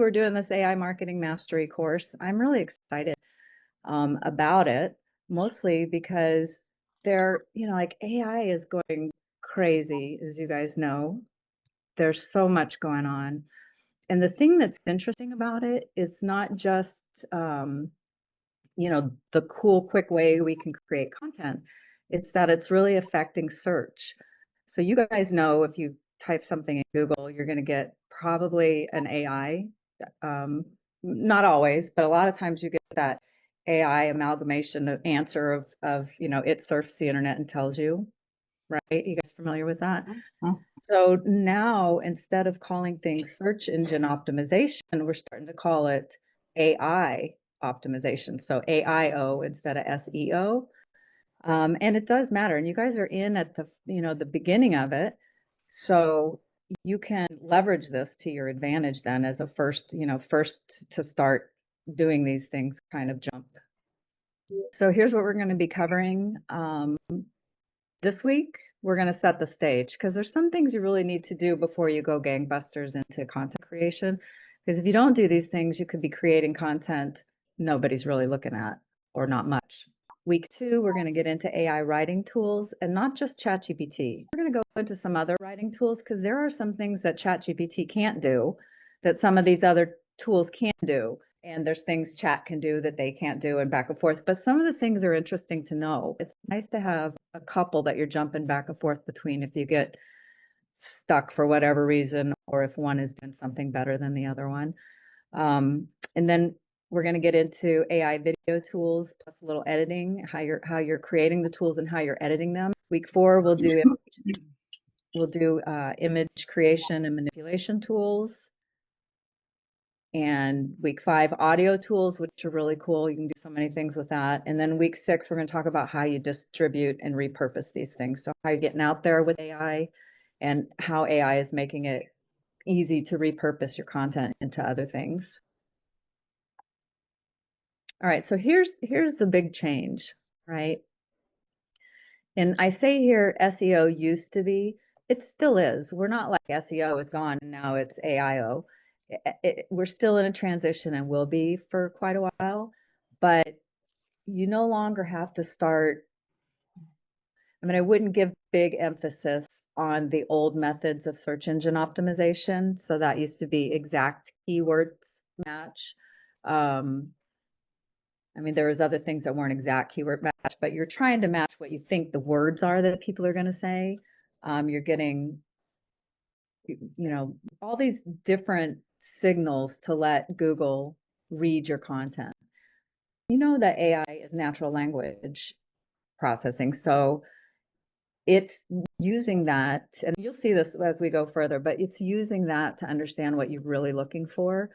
are doing this AI marketing mastery course. I'm really excited about it, mostly because like AI is going crazy, as you guys know. There's so much going on. And the thing that's interesting about it is not just, the cool, quick way we can create content. It's that it's really affecting search. So you guys know if you type something in Google, you're going to get probably an AI. Um, Not always, but a lot of times you get that AI amalgamation of answer of it surfs the internet and tells you, right? You guys familiar with that? Mhm. So now instead of calling things search engine optimization, we're starting to call it AI optimization. So AIO instead of SEO. And it does matter. And you guys are in at the beginning of it. So you can leverage this to your advantage then as a first to start doing these things kind of jump. So here's what we're going to be covering. This week, we're going to set the stage because there's some things you really need to do before you go gangbusters into content creation. Because if you don't do these things, you could be creating content nobody's really looking at or not much. Week 2, we're going to get into AI writing tools and not just ChatGPT. We're going to go into some other writing tools because there are some things that ChatGPT can't do that some of these other tools can do. And there's things chat can do that they can't do and back and forth. But some of the things are interesting to know. It's nice to have a couple that you're jumping back and forth between if you get stuck for whatever reason, or if one is doing something better than the other one. And then we're going to get into AI video tools plus a little editing, how you're creating the tools and how you're editing them. Week 4, we'll do image creation and manipulation tools. And week 5, audio tools, which are really cool. You can do so many things with that. And then week 6, we're going to talk about how you distribute and repurpose these things. So how you're getting out there with AI and how AI is making it easy to repurpose your content into other things. All right, so here's the big change, right? And I say here SEO used to be, it still is. We're not like SEO is gone and now it's AIO. We're still in a transition and will be for quite a while, but you no longer have to start. I mean, I wouldn't give big emphasis on the old methods of search engine optimization. So that used to be exact keywords match. I mean, there was other things that weren't exact keyword match, but you're trying to match what you think the words are that people are going to say. You're getting, all these different signals to let Google read your content. You know that AI is natural language processing. So it's using that, and you'll see this as we go further, but it's using that to understand what you're really looking for.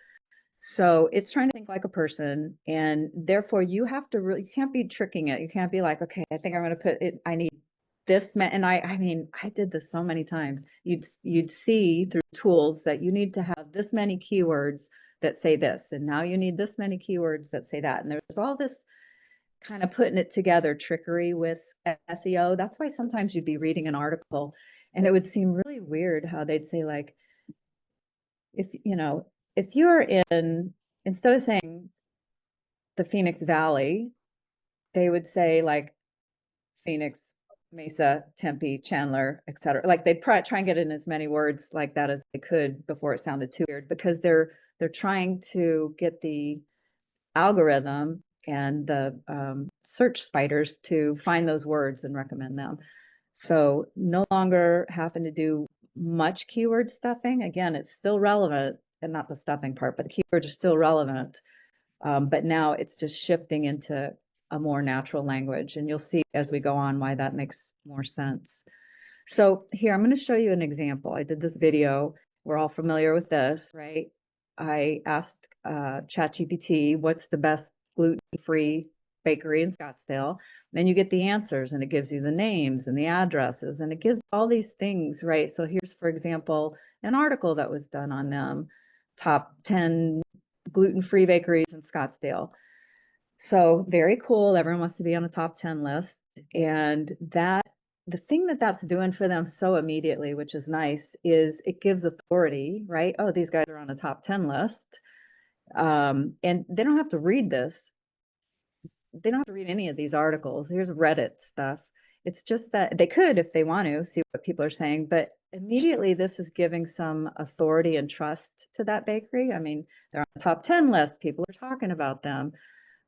So it's trying to think like a person, and therefore you have to really, you can't be tricking it. You can't be like, okay, I think I'm going to put it, I need this, and I mean, I did this so many times. You'd see through tools that you need to have this many keywords that say this, and now you need this many keywords that say that. And there's all this kind of putting it together trickery with SEO. That's why sometimes you'd be reading an article and it would seem really weird how they'd say like, if you're in, instead of saying the Phoenix Valley, they would say like Phoenix, Mesa, Tempe, Chandler, etc. Like they'd try and get in as many words like that as they could before it sounded too weird, because they're trying to get the algorithm and the search spiders to find those words and recommend them. So no longer having to do much keyword stuffing. Again, it's still relevant, and not the stuffing part, but the keywords are still relevant. But now it's just shifting into a more natural language. And you'll see as we go on why that makes more sense. So here, I'm going to show you an example. I did this video. We're all familiar with this, right? I asked ChatGPT, what's the best gluten-free bakery in Scottsdale? Then you get the answers, and it gives you the names and the addresses, and it gives all these things, right? So here's, for example, an article that was done on them, top 10 gluten-free bakeries in Scottsdale. So very cool. Everyone wants to be on a top 10 list. And the thing that's doing for them so immediately, which is nice, is it gives authority, right? Oh, these guys are on a top 10 list. And they don't have to read this. They don't have to read any of these articles. Here's Reddit stuff. It's just that they could, if they want to, see what people are saying, but immediately this is giving some authority and trust to that bakery. I mean, they're on the top 10 list. People are talking about them.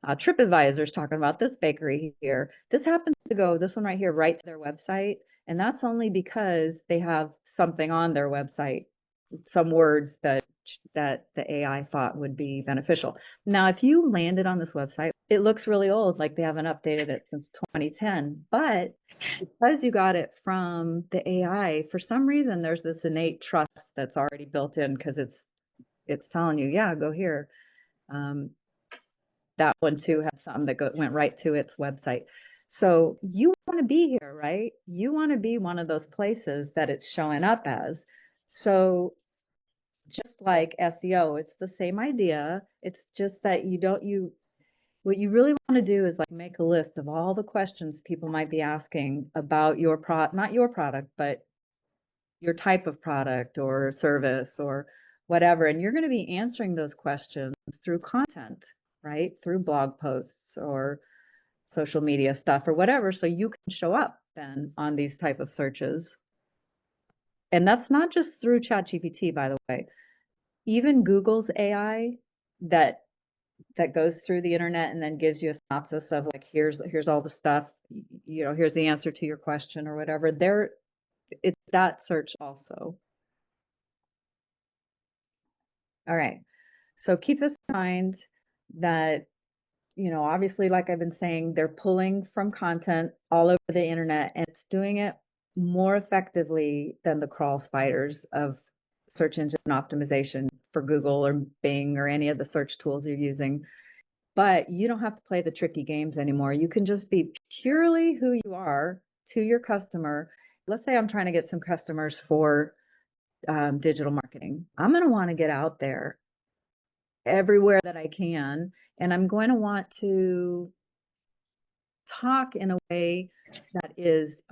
TripAdvisor's talking about this bakery here. This happens to go, this one right here, right to their website. And that's only because they have something on their website, some words that the AI thought would be beneficial. Now, if you landed on this website, it looks really old, like they haven't updated it since 2010. But because you got it from the AI, for some reason, there's this innate trust that's already built in because it's telling you, yeah, go here. Um, that one too had something that went right to its website. So you want to be here, right? You want to be one of those places that it's showing up as. So just like SEO, it's the same idea. It's just that what you really want to do is like make a list of all the questions people might be asking about your not your product, but your type of product or service or whatever. And you're going to be answering those questions through content, right? Through blog posts or social media stuff or whatever. So you can show up then on these type of searches. And that's not just through ChatGPT, by the way. Even Google's AI that goes through the internet and then gives you a synopsis of like here's all the stuff, here's the answer to your question or whatever. It's that search also. All right. So keep this in mind that, obviously, like I've been saying, they're pulling from content all over the internet and it's doing it more effectively than the crawl spiders of search engine optimization for Google or Bing or any of the search tools you're using. But you don't have to play the tricky games anymore. You can just be purely who you are to your customer. Let's say I'm trying to get some customers for digital marketing. I'm going to want to get out there everywhere that I can. And I'm going to want to talk in a way that is,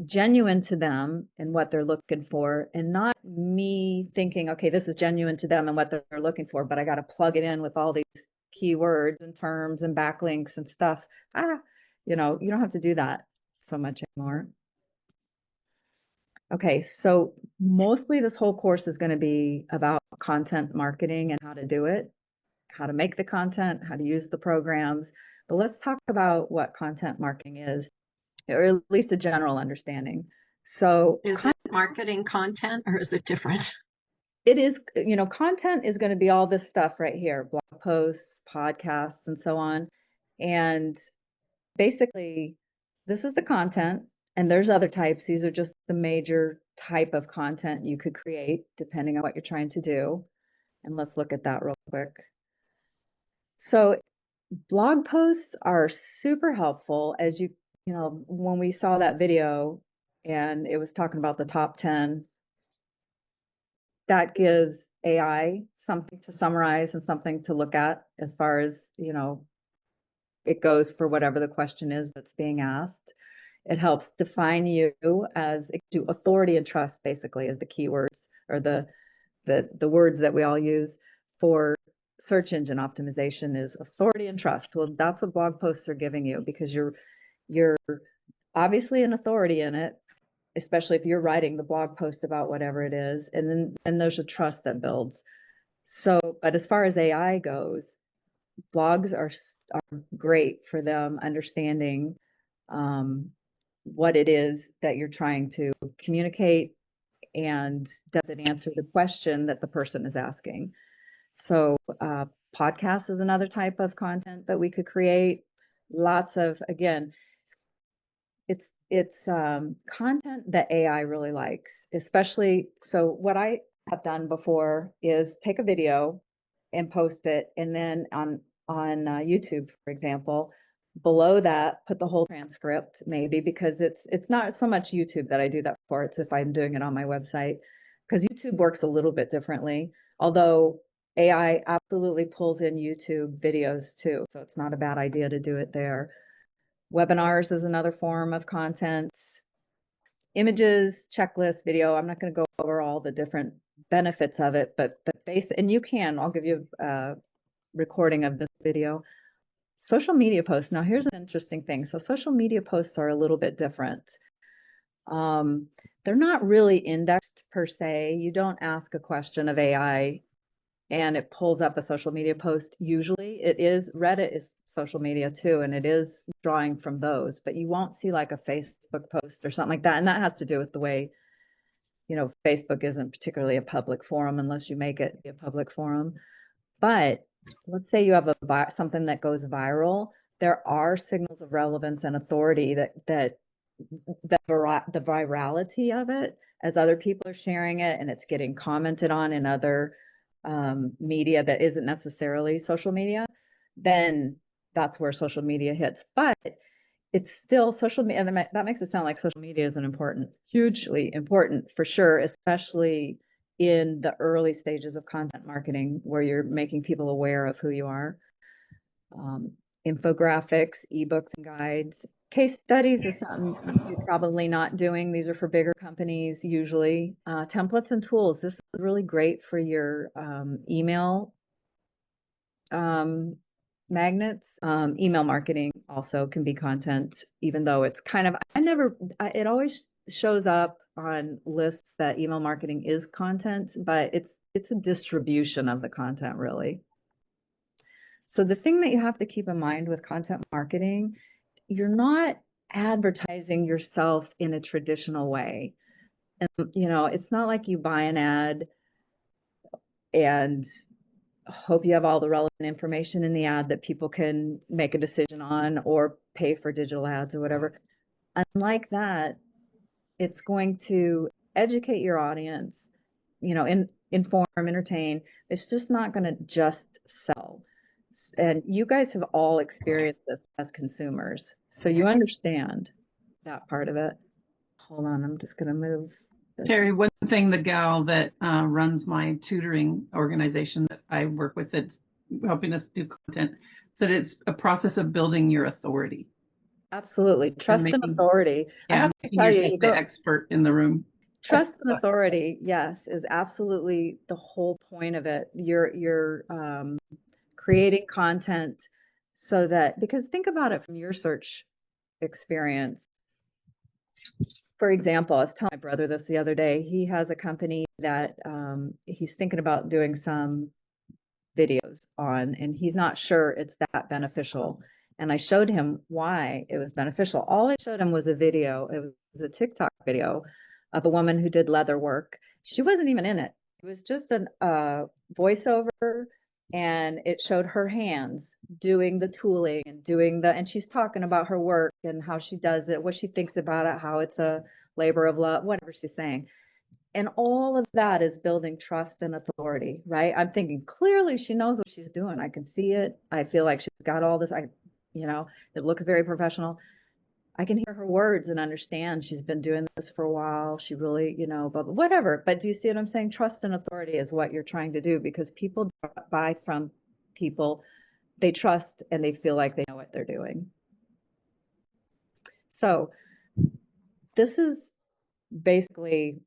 genuine to them and what they're looking for, and not me thinking, okay, this is genuine to them and what they're looking for, but I got to plug it in with all these keywords and terms and backlinks and stuff. You don't have to do that so much anymore. Okay, so mostly this whole course is going to be about content marketing and how to do it, how to make the content, how to use the programs. But let's talk about what content marketing is, or at least a general understanding. So is it marketing content or is it different? It is, content is going to be all this stuff right here, blog posts, podcasts, and so on. And basically, this is the content, and there's other types. These are just the major type of content you could create depending on what you're trying to do. And let's look at that real quick. So blog posts are super helpful when we saw that video and it was talking about the top 10, that gives AI something to summarize and something to look at as far as, it goes for whatever the question is that's being asked. It helps define you as authority and trust, basically, as the keywords or the words that we all use for search engine optimization is authority and trust. Well, that's what blog posts are giving you because you're obviously an authority in it, especially if you're writing the blog post about whatever it is, and then there's a trust that builds. So, but as far as AI goes, blogs are great for them understanding what it is that you're trying to communicate and does it answer the question that the person is asking. So podcast is another type of content that we could create. Lots of, again, it's content that AI really likes, especially. So what I have done before is take a video and post it, and then on YouTube, for example, below that put the whole transcript, maybe, because it's not so much YouTube that I do that for. It's if I'm doing it on my website, because YouTube works a little bit differently. Although AI absolutely pulls in YouTube videos too, so it's not a bad idea to do it there. Webinars is another form of content. images, checklists, video. I'm not going to go over all the different benefits of it, but and I'll give you a recording of this video. Social media posts. Now, here's an interesting thing. So social media posts are a little bit different. They're not really indexed per se. You don't ask a question of AI and it pulls up a social media post. Usually Reddit is social media too, and it is drawing from those, but you won't see like a Facebook post or something like that. And that has to do with the way, Facebook isn't particularly a public forum unless you make it a public forum. But let's say you have something that goes viral. There are signals of relevance and authority that the virality of it, as other people are sharing it and it's getting commented on in other media that isn't necessarily social media, then that's where social media hits. But it's still social media, and that makes it sound like social media isn't important. Hugely important for sure, especially in the early stages of content marketing where you're making people aware of who you are. Infographics, ebooks and guides. Case studies is something you're probably not doing. These are for bigger companies usually. Templates and tools. This is really great for your email magnets. Email marketing also can be content, even though it's kind of, it always shows up on lists that email marketing is content, but it's a distribution of the content really. So the thing that you have to keep in mind with content marketing, you're not advertising yourself in a traditional way. And, it's not like you buy an ad and hope you have all the relevant information in the ad that people can make a decision on or pay for digital ads or whatever. Unlike that, it's going to educate your audience, inform, entertain. It's just not going to just sell. And you guys have all experienced this as consumers, so you understand that part of it. Hold on, I'm just going to move this. Terry, one thing, the gal that runs my tutoring organization that I work with that's helping us do content, said it's a process of building your authority. Absolutely. Trust and authority. Yeah, I have to tell you, the expert in the room. Trust and authority, yes, is absolutely the whole point of it. You're creating content so that, because think about it from your search experience. For example, I was telling my brother this the other day. He has a company that he's thinking about doing some videos on, and he's not sure it's that beneficial. And I showed him why it was beneficial. All I showed him was a video. It was a TikTok video of a woman who did leather work. She wasn't even in it. It was just a voiceover, and it showed her hands doing the tooling and and she's talking about her work and how she does it, what she thinks about it, how it's a labor of love, whatever she's saying. And all of that is building trust and authority, right? I'm thinking clearly she knows what she's doing. I can see it. I feel like she's got all this. It looks very professional. I can hear her words and understand she's been doing this for a while. She really, blah, blah, whatever. But do you see what I'm saying? Trust and authority is what you're trying to do, because people buy from people they trust and they feel like they know what they're doing. So this is basically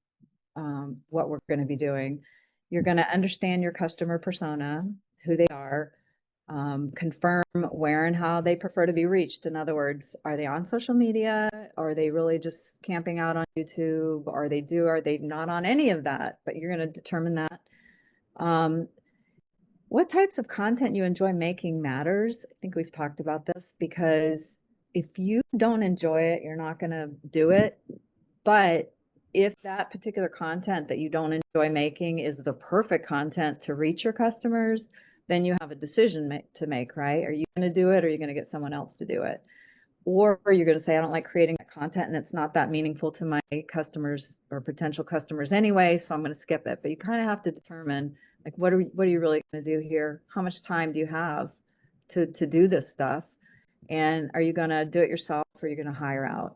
what we're going to be doing. You're going to understand your customer persona, who they are, confirm where and how they prefer to be reached. In other words, are they on social media? Are they really just camping out on YouTube? Are they not on any of that? But you're going to determine that. What types of content you enjoy making matters. I think we've talked about this, because if you don't enjoy it, you're not going to do it. But if that particular content that you don't enjoy making is the perfect content to reach your customers, then you have a decision to make, right? Are you going to do it, or are you going to get someone else to do it? Or you're going to say, I don't like creating that content and it's not that meaningful to my customers or potential customers anyway, so I'm going to skip it. But you kind of have to determine, like, what are you really going to do here? How much time do you have to do this stuff? And are you going to do it yourself, or are you going to hire out?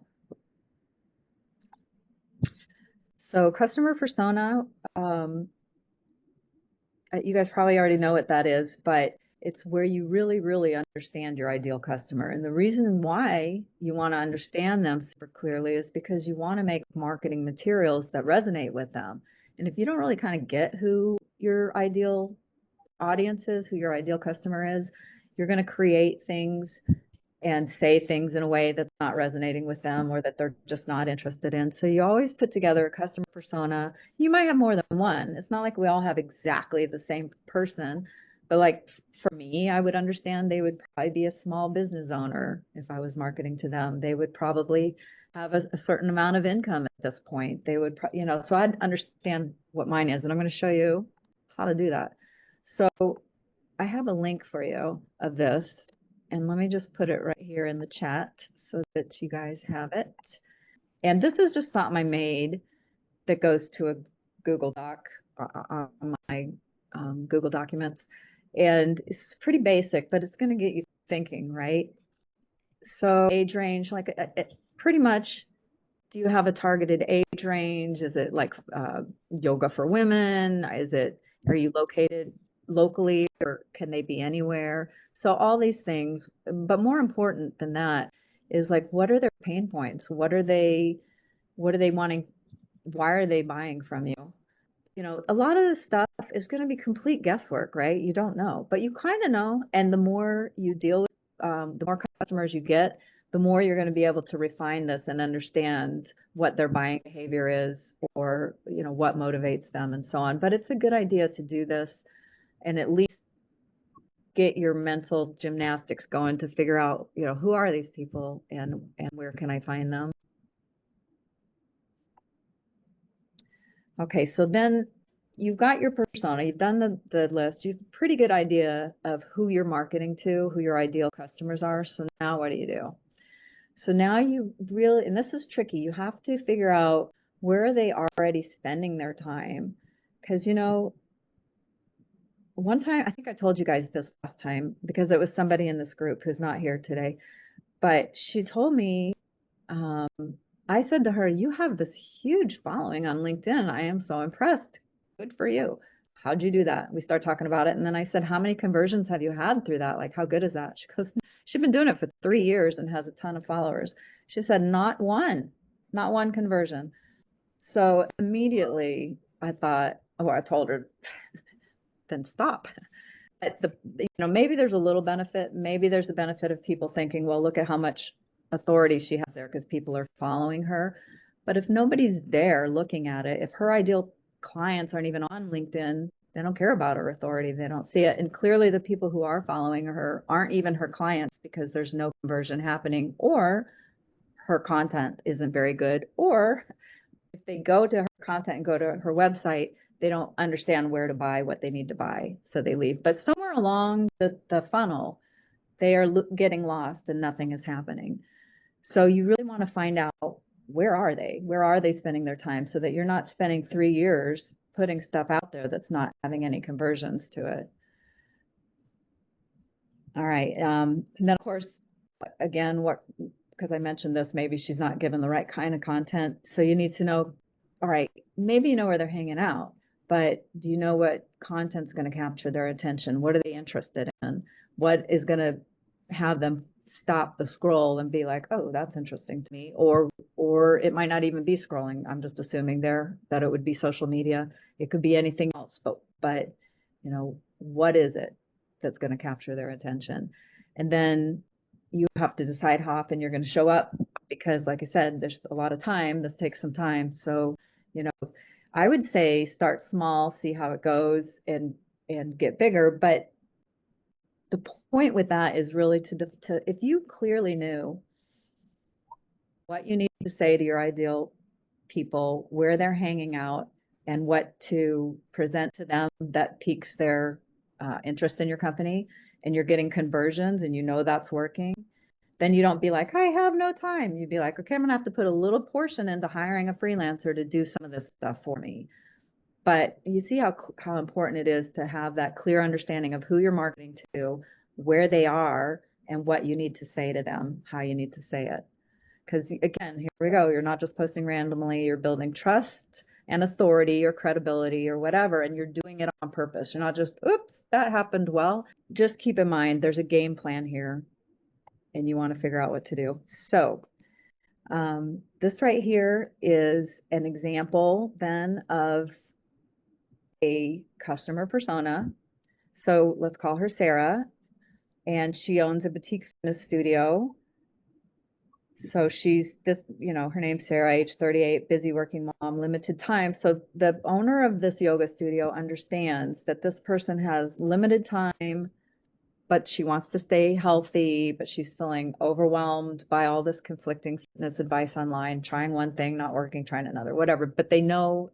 So customer persona, you guys probably already know what that is, but It's where you really, really understand your ideal customer. And the reason why you want to understand them super clearly is because you want to make marketing materials that resonate with them. And if you don't really kind of get who your ideal audience is, who your ideal customer is, you're going to create things and say things in a way that's not resonating with them or that they're just not interested in. So you always put together a customer persona. You might have more than one. It's not like we all have exactly the same person, but like for me, I would understand they would probably be a small business owner if I was marketing to them. They would probably have a certain amount of income at this point. They would, so I'd understand what mine is, and I'm going to show you how to do that. So I have a link for you of this, and let me just put it right here in the chat so that you guys have it. And this is just something I made that goes to a Google Doc on my Google Documents. And it's pretty basic, but it's going to get you thinking, right? So age range, like pretty much, do you have a targeted age range? Is it like yoga for women? Are you located locally, or can they be anywhere? So all these things, but more important than that is like, what are their pain points? What are they wanting? Why are they buying from you? A lot of this stuff is going to be complete guesswork, right? You don't know, but you kind of know. And the more you deal with, the more customers you get, the more you're going to be able to refine this and understand what their buying behavior is, or, what motivates them and so on. But it's a good idea to do this and at least get your mental gymnastics going to figure out, who are these people and where can I find them? Okay, so then you've got your persona, you've done the list, you've a pretty good idea of who you're marketing to, who your ideal customers are. So now what do you do? So now you really, and this is tricky, you have to figure out where are they already spending their time. Because, one time, I think I told you guys this last time because it was somebody in this group who's not here today, but she told me, I said to her, you have this huge following on LinkedIn. I am so impressed. Good for you. How'd you do that? We start talking about it. And then I said, how many conversions have you had through that? Like, how good is that? She goes, she's been doing it for 3 years and has a ton of followers. She said, not one conversion. So immediately I thought, I told her, then stop. Maybe there's a little benefit. Maybe there's a benefit of people thinking, well, look at how much authority she has there because people are following her. But if nobody's there looking at it, if her ideal clients aren't even on LinkedIn, they don't care about her authority. They don't see it. And clearly the people who are following her aren't even her clients because there's no conversion happening, or her content isn't very good, or if they go to her content and go to her website, they don't understand where to buy what they need to buy, so they leave. But somewhere along the funnel, they are getting lost and nothing is happening. So you really want to find out, where are they? Where are they spending their time, so that you're not spending 3 years putting stuff out there that's not having any conversions to it. All right. And then, of course, again, because I mentioned this, maybe she's not given the right kind of content. So you need to know, all right, maybe you know where they're hanging out, but do you know what content's going to capture their attention? What are they interested in? What is going to have them stop the scroll and be like, oh, that's interesting to me? Or it might not even be scrolling. I'm just assuming that it would be social media. It could be anything else, but what is it that's going to capture their attention? And then you have to decide how often you're going to show up, because like I said, there's a lot of time. This takes some time. So, I would say start small, see how it goes, and get bigger. But the point with that is really to if you clearly knew what you need to say to your ideal people, where they're hanging out, and what to present to them that piques their interest in your company, and you're getting conversions and that's working, then you don't be like, I have no time. You'd be like, okay, I'm going to have to put a little portion into hiring a freelancer to do some of this stuff for me. But you see how important it is to have that clear understanding of who you're marketing to, where they are, and what you need to say to them, how you need to say it. Because again, here we go. You're not just posting randomly, you're building trust and authority or credibility or whatever, and you're doing it on purpose. You're not just, oops, that happened. Well, just keep in mind there's a game plan here, and you want to figure out what to do. So this right here is an example then of a customer persona. So let's call her Sarah, and she owns a boutique fitness studio. So she's this, her name's Sarah, age 38, busy working mom, limited time. So the owner of this yoga studio understands that this person has limited time, but she wants to stay healthy, but she's feeling overwhelmed by all this conflicting fitness advice online, trying one thing, not working, trying another, whatever. But they know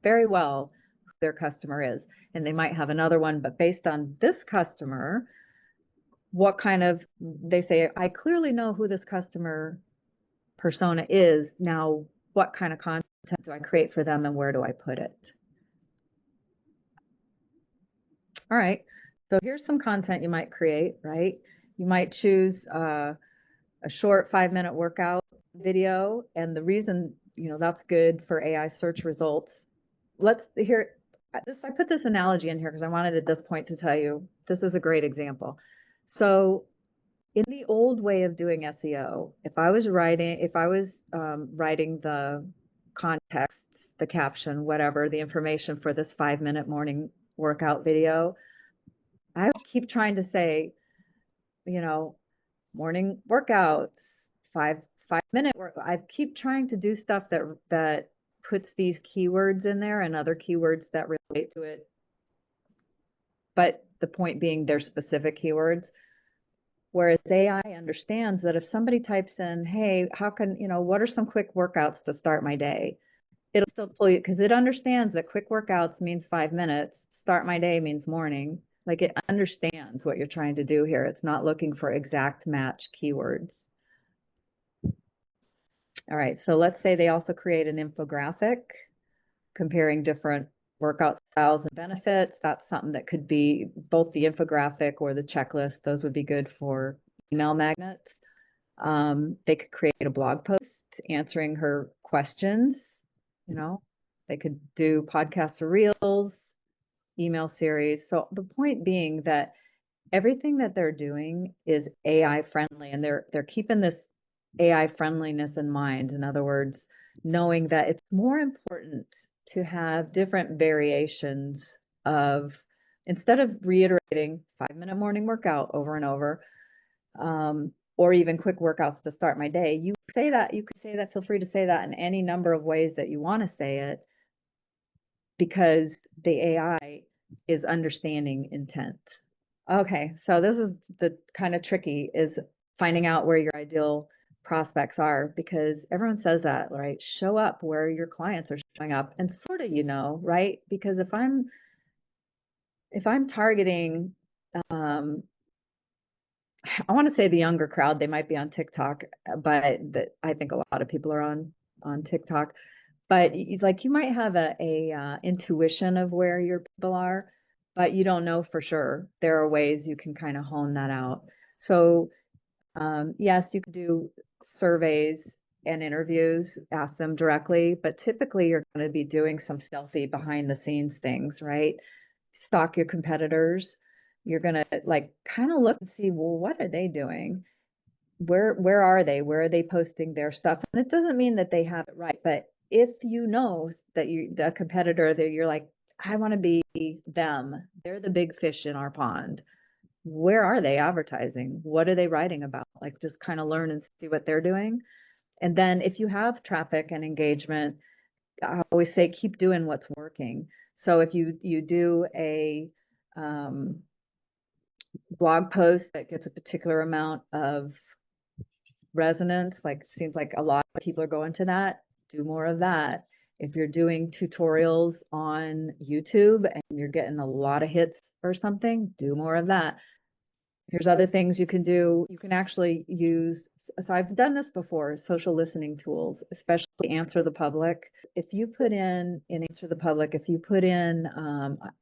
very well who their customer is, and they might have another one, but based on this customer, they say, I clearly know who this customer persona is. Now, what kind of content do I create for them and where do I put it? All right. So here's some content you might create, right? You might choose a short 5-minute workout video. And the reason, that's good for AI search results. I put this analogy in here because I wanted at this point to tell you, this is a great example. So in the old way of doing SEO, if I was writing the context, the caption, whatever, the information for this 5-minute morning workout video, I would keep trying to say, morning workouts, 5-minute work. I keep trying to do stuff that puts these keywords in there and other keywords that relate to it. But the point being, they're specific keywords. Whereas AI understands that if somebody types in, hey, what are some quick workouts to start my day? It'll still pull you because it understands that quick workouts means 5 minutes. Start my day means morning. Like it understands what you're trying to do here. It's not looking for exact match keywords. All right, so let's say they also create an infographic comparing different workout styles and benefits. That's something that could be both the infographic or the checklist. Those would be good for email magnets. They could create a blog post answering her questions. They could do podcasts or reels, email series. So the point being that everything that they're doing is AI friendly, and they're keeping this AI friendliness in mind. In other words, knowing that it's more important to have different variations of, instead of reiterating 5-minute morning workout over and over, or even quick workouts to start my day, you could say that, feel free to say that in any number of ways that you want to say it, because the AI is understanding intent. Okay, so this is the kind of tricky, is finding out where your ideal prospects are, because everyone says that, right? Show up where your clients are showing up, and sort of, right? Because if I'm targeting, I want to say the younger crowd, they might be on TikTok, but I think a lot of people are on TikTok. But you might have a intuition of where your people are, but you don't know for sure. There are ways you can kind of hone that out. So yes, you could do surveys and interviews, ask them directly, but typically you're going to be doing some stealthy behind the scenes things, right? Stalk your competitors. You're going to kind of look and see, well, what are they doing? Where are they? Where are they posting their stuff? And it doesn't mean that they have it right, but if you know that the competitor that you're like, I want to be them, they're the big fish in our pond. Where are they advertising? What are they writing about? Just kind of learn and see what they're doing. And then if you have traffic and engagement, I always say keep doing what's working. So if you do a blog post that gets a particular amount of resonance, seems like a lot of people are going to that, do more of that. If you're doing tutorials on YouTube and you're getting a lot of hits or something, do more of that. Here's other things you can do. You can actually use, so I've done this before, social listening tools, especially Answer the Public. If you put in Answer the Public, if you put in,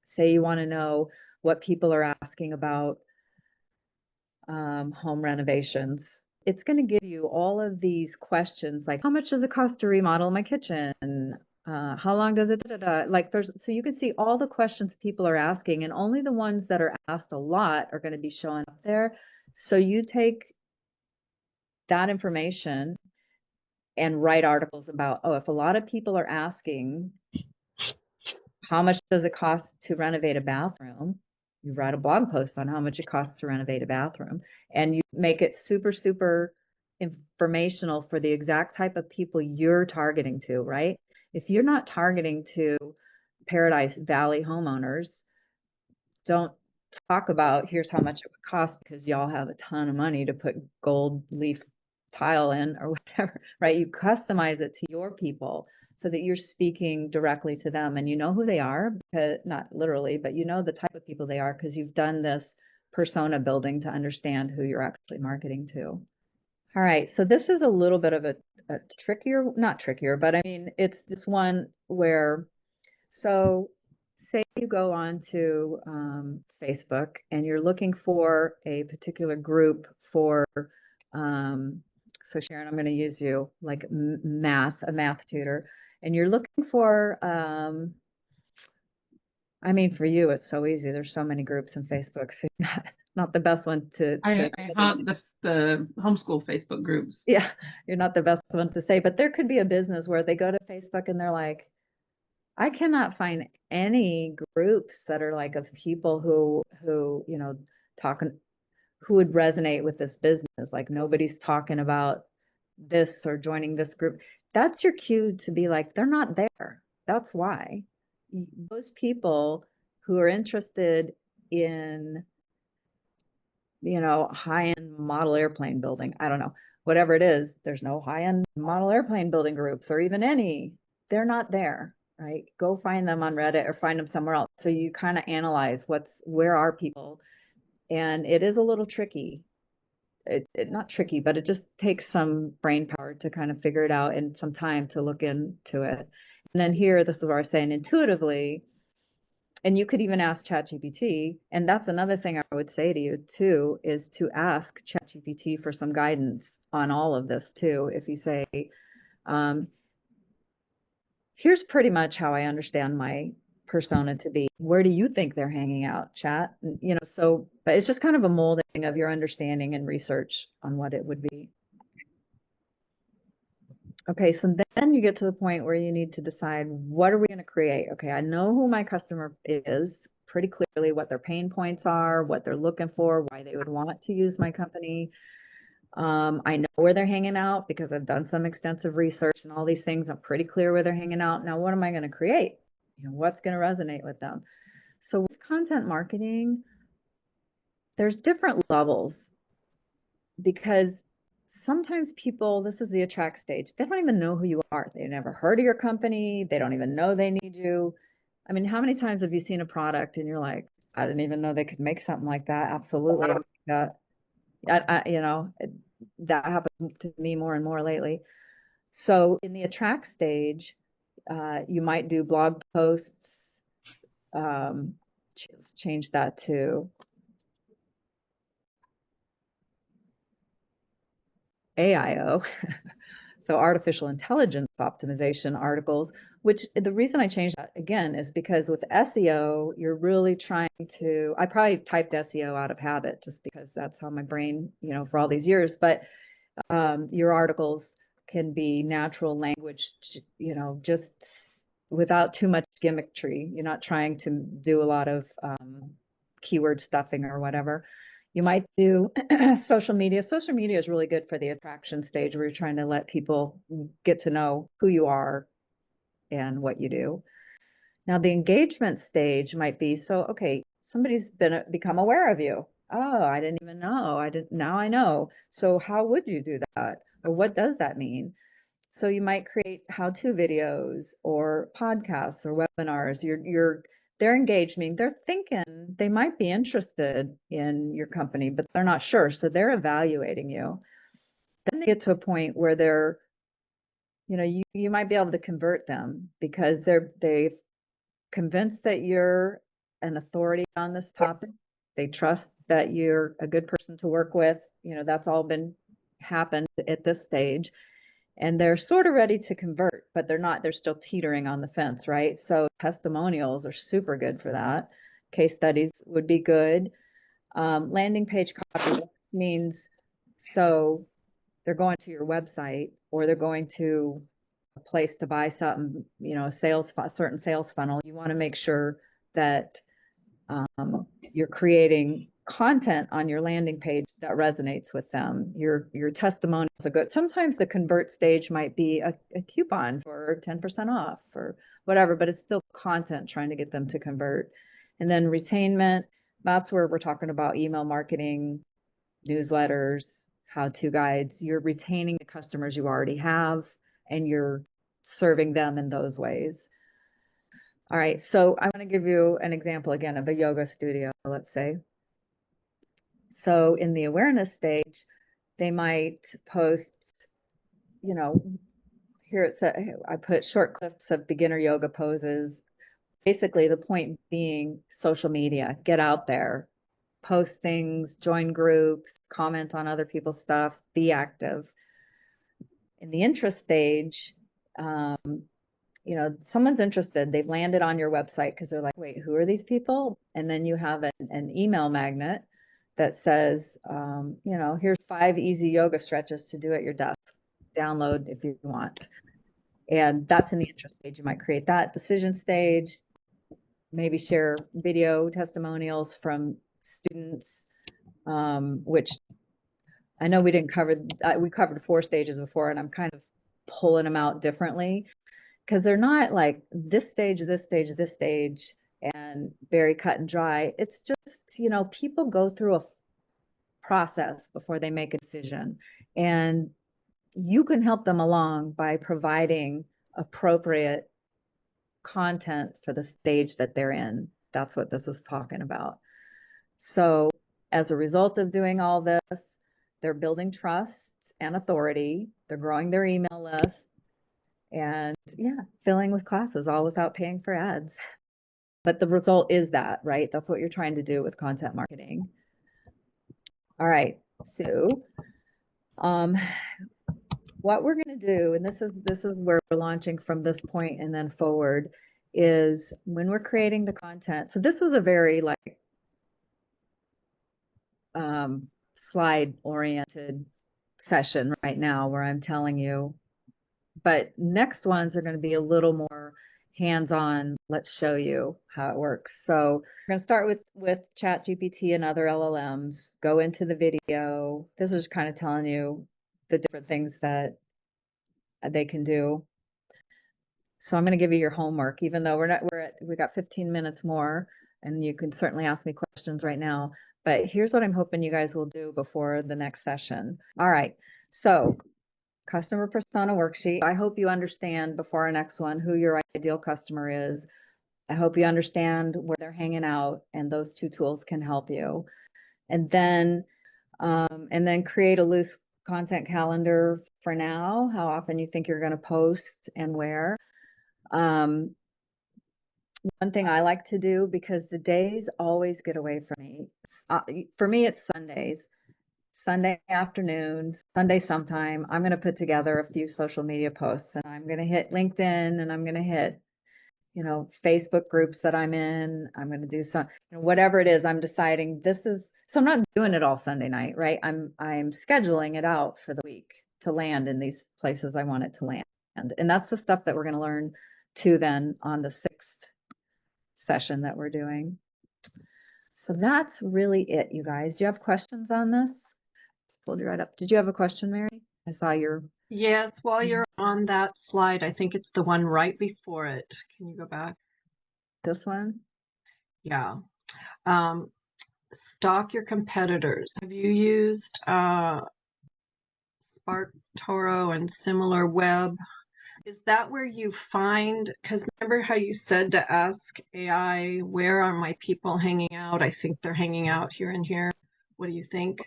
say you want to know what people are asking about home renovations, it's going to give you all of these questions like, how much does it cost to remodel my kitchen? How long does it, like so you can see all the questions people are asking, and only the ones that are asked a lot are going to be showing up there. So you take that information and write articles about, oh, if a lot of people are asking, how much does it cost to renovate a bathroom? You write a blog post on how much it costs to renovate a bathroom, and you make it super, super informational for the exact type of people you're targeting to, right? If you're not targeting to Paradise Valley homeowners, don't talk about here's how much it would cost because y'all have a ton of money to put gold leaf tile in or whatever, right? You customize it to your people so that you're speaking directly to them and you know who they are, because, not literally, but you know the type of people they are because you've done this persona building to understand who you're actually marketing to. All right, so this is a little bit of a trickier, not trickier, but I mean, it's just one where, so say you go on to Facebook and you're looking for a particular group for, so Sharon, I'm going to use you like a math tutor, and you're looking for, I mean, for you, it's so easy. There's so many groups in Facebook, so you're not the best one to I haunt the homeschool Facebook groups. yeah, you're not the best one to say, but there could be a business where they go to Facebook and they're like, I cannot find any groups that are like of people who, you know, talking, who would resonate with this business. Like nobody's talking about this or joining this group. That's your cue to be like, they're not there. That's why. Those people who are interested in, you know, high-end model airplane building, I don't know, whatever it is, there's no high-end model airplane building groups or even any, they're not there, right? Go find them on Reddit or find them somewhere else. So you kind of analyze where are people, and it is a little tricky. Not tricky, but it just takes some brain power to kind of figure it out and some time to look into it. And then here, this is where I was saying intuitively, and you could even ask ChatGPT. And that's another thing I would say to you too, is to ask ChatGPT for some guidance on all of this too. If you say, um, here's pretty much how I understand my persona to be. Where do you think they're hanging out, chat? You know, so, but it's just kind of a molding of your understanding and research on what it would be. Okay, so then you get to the point where you need to decide, what are we going to create? Okay, I know who my customer is pretty clearly, what their pain points are, what they're looking for, why they would want to use my company. I know where they're hanging out because I've done some extensive research and all these things. I'm pretty clear where they're hanging out. Now, what am I going to create? You know, what's going to resonate with them? So with content marketing, there's different levels, because sometimes people, this is the attract stage, they don't even know who you are. They never heard of your company. They don't even know they need you. I mean, how many times have you seen a product and you're like, I didn't even know they could make something like that? Absolutely. You know, that happens to me more and more lately. So in the attract stage, you might do blog posts. Let's change that to AIO. So artificial intelligence optimization articles, which the reason I changed that again is because with SEO, you're really trying to, I probably typed SEO out of habit just because that's how my brain, you know, for all these years, but your articles can be natural language, you know, just without too much gimmickry. You're not trying to do a lot of keyword stuffing or whatever. You might do social media. Social media is really good for the attraction stage where you're trying to let people get to know who you are and what you do. Now, the engagement stage might be, so, okay, somebody's become aware of you. Oh, I didn't even know. Now I know. So how would you do that? Or what does that mean? So you might create how-to videos or podcasts or webinars. They're engaged, meaning they're thinking they might be interested in your company, but they're not sure. So they're evaluating you. Then they get to a point where they're, you know, you might be able to convert them because they've convinced that you're an authority on this topic. They trust that you're a good person to work with. You know, that's all happened at this stage. and they're sort of ready to convert, but they're not, they're still teetering on the fence, right? So testimonials are super good for that. Case studies would be good. Landing page copy means, so they're going to your website or they're going to a place to buy something, you know, a certain sales funnel. You want to make sure that you're creating content on your landing page that resonates with them. Your testimonials are good. Sometimes the convert stage might be a coupon for 10% off or whatever, but it's still content trying to get them to convert. And then retainment, that's where we're talking about email marketing, newsletters, how-to guides. You're retaining the customers you already have and you're serving them in those ways. All right, so I want to give you an example again of a yoga studio, let's say. So in the awareness stage, they might post, you know, here it's I put short clips of beginner yoga poses. Basically, the point being social media, get out there, post things, join groups, comment on other people's stuff, be active. In the interest stage, you know, someone's interested, they've landed on your website because they're like, wait, who are these people? And then you have an email magnet that says, you know, here's 5 easy yoga stretches to do at your desk. Download if you want. And that's in the interest stage. You might create that. Decision stage, maybe share video testimonials from students, which I know we didn't cover, we covered 4 stages before, and I'm kind of pulling them out differently because they're not like this stage, this stage, this stage, and very cut and dry. It's just, you know, people go through a process before they make a decision. And you can help them along by providing appropriate content for the stage that they're in. That's what this is talking about. So as a result of doing all this, they're building trust and authority. They're growing their email list and yeah, filling with classes all without paying for ads. But the result is that, right? That's what you're trying to do with content marketing. All right, so what we're going to do, and this is where we're launching from this point and then forward, is when we're creating the content. So this was a very like slide oriented session right now where I'm telling you, but next ones are going to be a little more hands-on. Let's show you how it works. So we're going to start with ChatGPT and other LLMs, go into the video. This is kind of telling you the different things that they can do. So I'm going to give you your homework, even though we got 15 minutes more, and you can certainly ask me questions right now. But here's what I'm hoping you guys will do before the next session. All right. So customer persona worksheet. I hope you understand before our next one who your ideal customer is. I hope you understand where they're hanging out, and those 2 tools can help you. And then create a loose content calendar for now, how often you think you're going to post and where. One thing I like to do, because the days always get away from me. For me, it's Sundays. Sunday afternoon, Sunday sometime, I'm going to put together a few social media posts, and I'm going to hit LinkedIn, and I'm going to hit, you know, Facebook groups that I'm in. I'm going to do some, you know, whatever it is, I'm deciding this is, so I'm not doing it all Sunday night, right? I'm scheduling it out for the week to land in these places I want it to land. And that's the stuff that we're going to learn too then on the 6th session that we're doing. So that's really it, you guys. Do you have questions on this? Just pulled you right up. Did you have a question, Mary? I saw your. Yes, while you're on that slide, I think it's the one right before it. Can you go back? This one? Yeah. Stalk your competitors. Have you used Spark Toro and similar web? Is that where you find, because remember how you said to ask AI, where are my people hanging out? I think they're hanging out here and here. What do you think?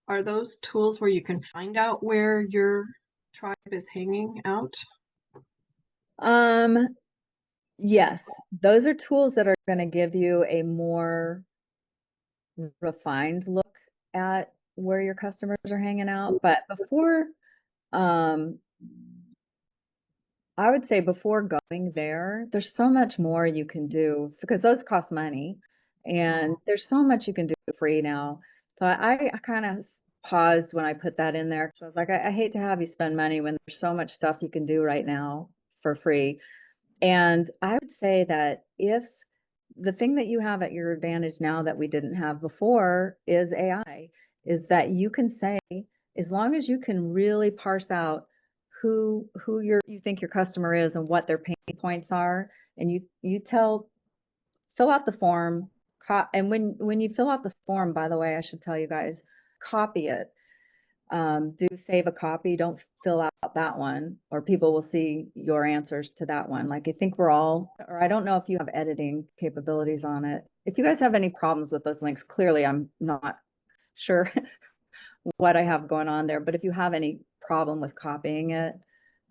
Are those tools where you can find out where your tribe is hanging out? Yes, those are tools that are going to give you a more refined look at where your customers are hanging out. But before Um, I would say before going there, there's so much more you can do because those cost money, and there's so much you can do for free now. So I kind of paused when I put that in there because I was like, I hate to have you spend money when there's so much stuff you can do right now for free. And I would say that if the thing that you have at your advantage now that we didn't have before is AI, is that you can say, as long as you can really parse out who you think your customer is and what their pain points are, and you fill out the form, and when you fill out the form, by the way, I should tell you guys, copy it. Do save a copy. Don't fill out that one, or people will see your answers to that one. Like, I think we're all, or I don't know if you have editing capabilities on it. If you guys have any problems with those links, clearly I'm not sure what I have going on there. But if you have any problem with copying it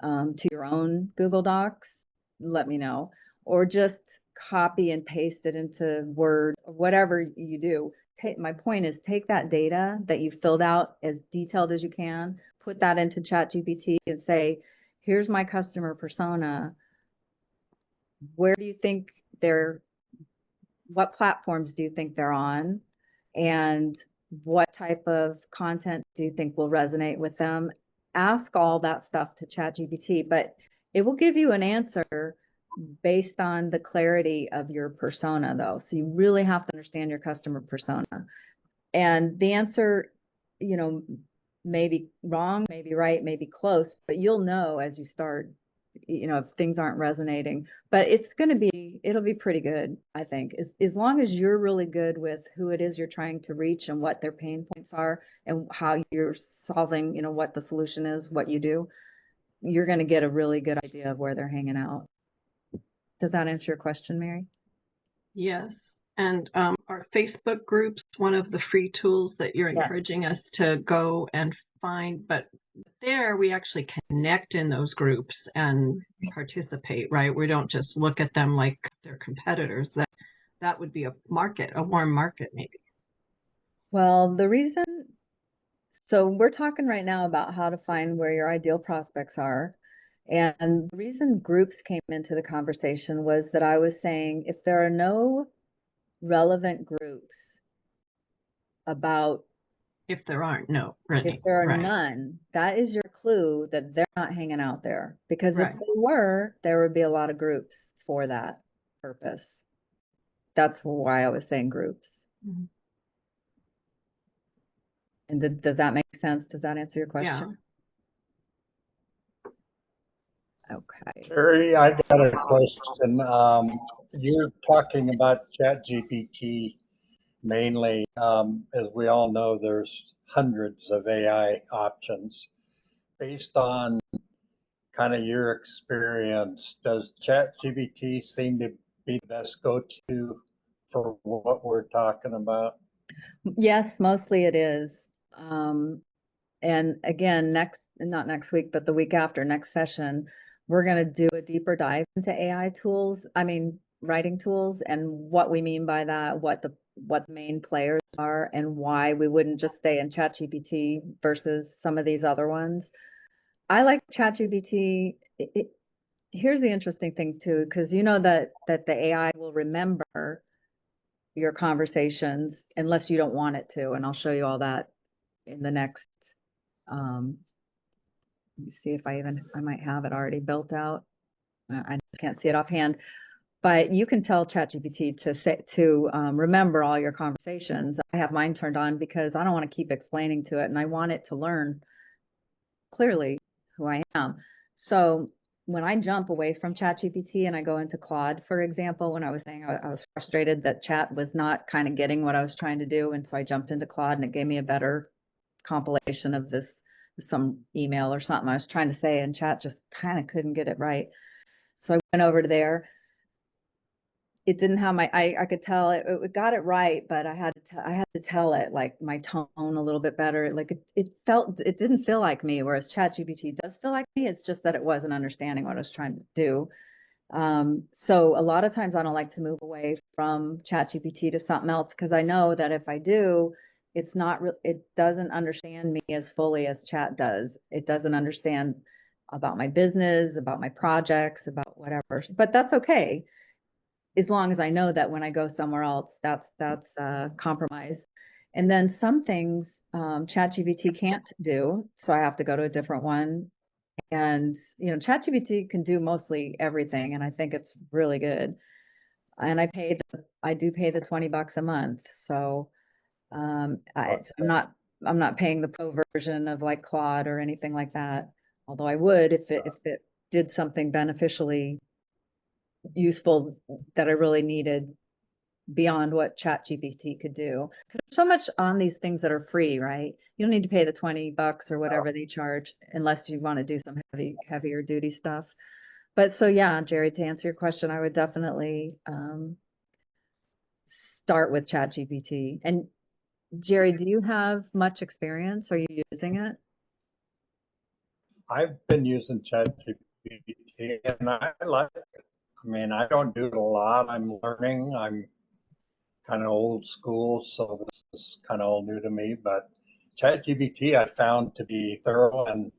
to your own Google Docs, let me know. Or just copy and paste it into Word or whatever you do. My point is take that data that you filled out as detailed as you can, put that into ChatGPT and say, here's my customer persona. Where do you think what platforms do you think they're on? And what type of content do you think will resonate with them? Ask all that stuff to ChatGPT, but it will give you an answer based on the clarity of your persona, though. So you really have to understand your customer persona. And the answer, you know, may be wrong, may be right, may be close, but you'll know as you start, if things aren't resonating. But it'll be pretty good, I think. As long as you're really good with who it is you're trying to reach and what their pain points are and how you're solving, what the solution is, what you do, you're going to get a really good idea of where they're hanging out. Does that answer your question, Mary? Yes. And our Facebook groups, one of the free tools that you're encouraging us to go and find, but there we actually connect in those groups and participate, right? We don't just look at them like they're competitors. That would be a warm market maybe. Well, so we're talking right now about how to find where your ideal prospects are. And the reason groups came into the conversation was that I was saying if there are no relevant groups about, if there aren't, no, Brittany, if there are right. none, that is your clue that they're not hanging out there. Because Right. if they were, there would be a lot of groups for that purpose. That's why I was saying groups. Mhm. And does that make sense? Does that answer your question? Yeah. Okay. Terry, I got a question. You're talking about ChatGPT mainly. As we all know, there's hundreds of AI options. Based on kind of your experience, does ChatGPT seem to be the best go-to for what we're talking about? Yes, mostly it is. And again, not next week, but the week after, next session, we're going to do a deeper dive into AI tools. I mean, writing tools and what we mean by that, what the main players are and why we wouldn't just stay in ChatGPT versus some of these other ones. I like ChatGPT. Here's the interesting thing too, because you know that the AI will remember your conversations unless you don't want it to, and I'll show you all that in the next. Let me see if I might have it already built out. I can't see it offhand, but you can tell ChatGPT to remember all your conversations. I have mine turned on because I don't want to keep explaining to it, and I want it to learn clearly who I am. So when I jump away from ChatGPT and I go into Claude, for example, when I was saying I was frustrated that Chat was not kind of getting what I was trying to do, and so I jumped into Claude and it gave me a better compilation of some email or something I was trying to say, and Chat just kind of couldn't get it right. So I went over to there. It didn't have I could tell it got it right, but I had to tell it like my tone a little bit better. Like it didn't feel like me, whereas ChatGPT does feel like me. It's just that it wasn't understanding what I was trying to do. So a lot of times I don't like to move away from ChatGPT to something else because I know that if I do, it's not, it doesn't understand me as fully as chat does. It doesn't understand about my business, about my projects, about whatever, but that's okay. As long as I know that when I go somewhere else, that's compromise. And then some things ChatGPT can't do, so I have to go to a different one. And ChatGPT can do mostly everything, and I think it's really good. And I do pay the $20 a month, so I'm not paying the pro version of like Claude or anything like that. Although I would if it did something beneficially useful that I really needed beyond what ChatGPT could do. Because there's so much on these things that are free, right? You don't need to pay the $20 or whatever they charge unless you want to do some heavier duty stuff. But so yeah, Jerry, to answer your question, I would definitely start with ChatGPT. And Jerry, do you have much experience? Are you using it? I've been using ChatGPT and I like it. I mean, I don't do it a lot. I'm learning. I'm kind of old school, so this is kind of all new to me. But ChatGPT I found to be thorough, and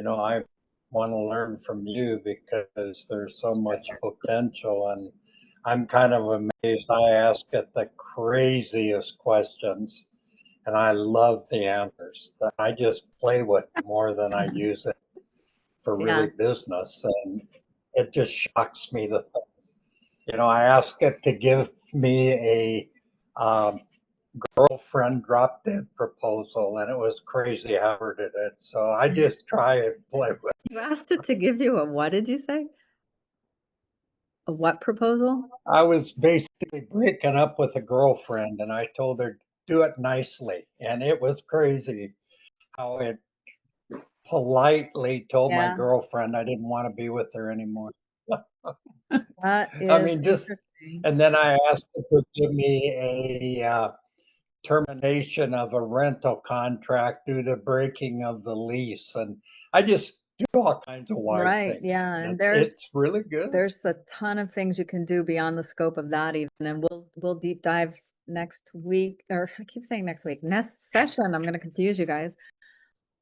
I want to learn from you because there's so much potential, and I'm kind of amazed. I ask it the craziest questions, and I love the answers. That I just play with more than I use it for Yeah, really business, and it just shocks me that I ask it to give me a um, girlfriend drop dead proposal, and it was crazy how it did it. So I just try and play with. you asked it to give you a what did you say? A what proposal? I was basically breaking up with a girlfriend, and I told her do it nicely, and it was crazy how it politely told my Yeah, girlfriend I didn't want to be with her anymore. that I is mean, just interesting. and then I asked it to give me a termination of a rental contract due to breaking of the lease, and I just do all kinds of wild Right, things. yeah, and It's really good. there's a ton of things you can do beyond the scope of that even, and we'll deep dive next week, or I keep saying next week, next session. I'm going to confuse you guys.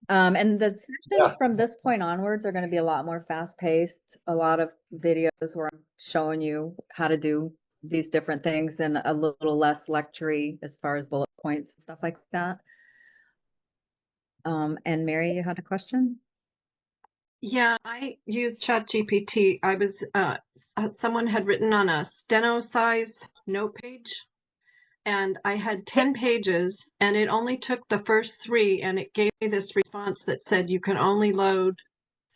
And the sessions Yeah, from this point onwards are going to be a lot more fast paced, a lot of videos where I'm showing you how to do these different things and a little less lectury as far as bullet points and stuff like that. And Mary, you had a question? Yeah, I use ChatGPT. I was someone had written on a steno size note page, and I had 10 pages, and it only took the first three, and it gave me this response that said you can only load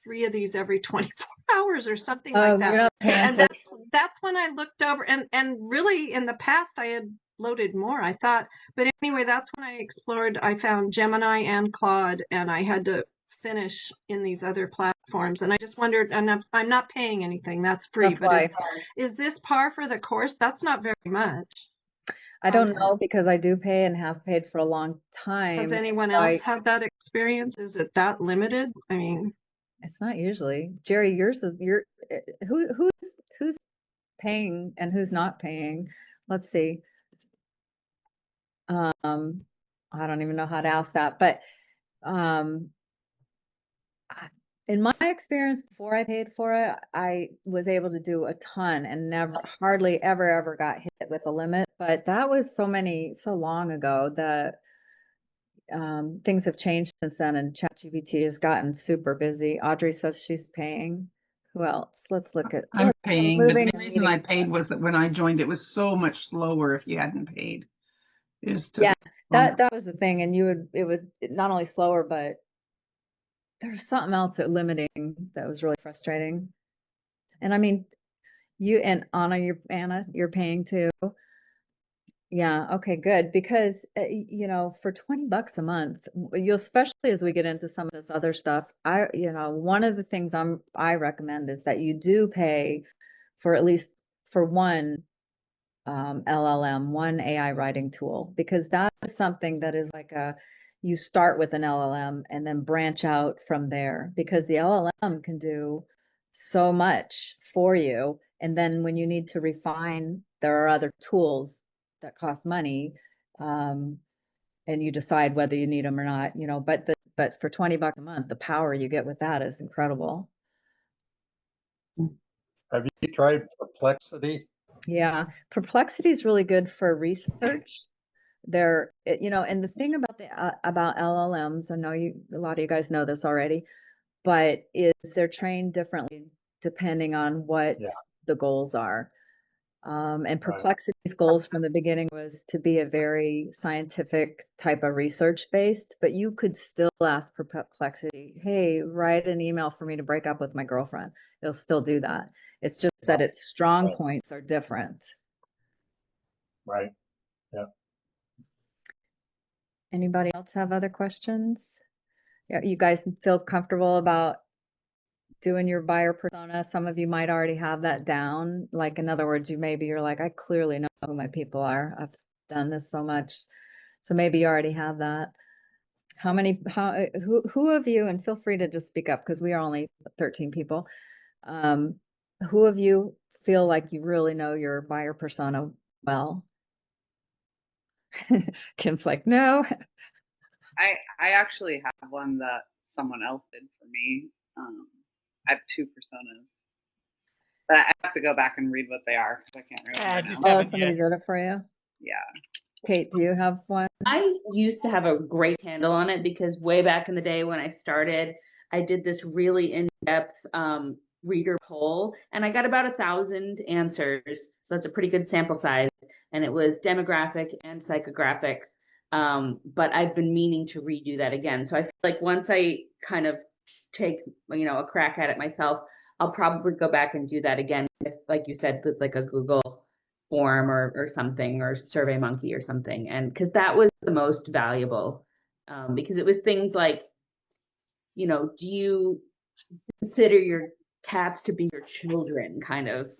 3 of these every 24 hours or something like Oh, that. you're not paying And for that's when I looked over, and really in the past I had loaded more, I thought. But anyway, that's when I explored. I found Gemini and Claude, and I had to finish in these other platforms. And I just wondered, and I'm not paying anything, that's free, that's but why. is this par for the course? That's not very much. I don't know because I do pay and have paid for a long Has time. anyone else had that experience? Is it that limited? I mean, It's not usually. Jerry, yours is who's paying and who's not paying? Let's see. I don't even know how to ask that, but um, in my experience before I paid for it, I was able to do a ton and never, hardly ever got hit with a limit. But that was so long ago that things have changed since then, and ChatGPT has gotten super busy. Audrey says she's paying. Who else? Let's look at. I'm paying, but Moving the and reason I meeting. paid was that when I joined, it was so much slower if you hadn't paid. It just took Yeah, longer. that was the thing, and it would not only slower, but there was something else that limiting that was really frustrating. And I mean, you and Anna, you're paying too. Yeah, okay, good. Because for $20 a month, you especially as we get into some of this other stuff, one of the things I recommend is that you do pay for at least for one LLM, one AI writing tool, because that is something that is like you start with an LLM and then branch out from there, because the LLM can do so much for you. And then when you need to refine, there are other tools that cost money. Um, and you decide whether you need them or not, you know, but for $20 a month, the power you get with that is incredible. Have you tried Perplexity? Yeah, Perplexity is really good for research. You know, and the thing about about LLMs, I know a lot of you guys know this already, but is they're trained differently depending on what Yeah, the goals are. And right. Perplexity's goals from the beginning was to be a very scientific type of research based, but you could still ask Perplexity, hey, write an email for me to break up with my girlfriend. It'll still do that. It's just Yeah, that its strong right, points are different. right. Yeah. Anybody else have other questions? Yeah, you guys feel comfortable about doing your buyer persona? Some of you might already have that down. Like, in other words, you're like, I clearly know who my people are. I've done this so much. So maybe you already have that. Who of you, and feel free to just speak up because we are only 13 people. Who of you feel like you really know your buyer persona well? Kim's like, no. I actually have one that someone else did for me. I have two personas, but I have to go back and read what they are because I can't remember now. Oh, somebody did it for you? Yeah. Kate, do you have one? I used to have a great handle on it because way back in the day when I started, I did this really in-depth reader poll and I got about 1,000 answers. So that's a pretty good sample size. And it was demographic and psychographics. But I've been meaning to redo that again. So I feel like once I kind of take, a crack at it myself, I'll probably go back and do that again with, like you said, with like a Google form or something, or SurveyMonkey or something. And because that was the most valuable, because it was things like, do you consider your cats to be your children, kind of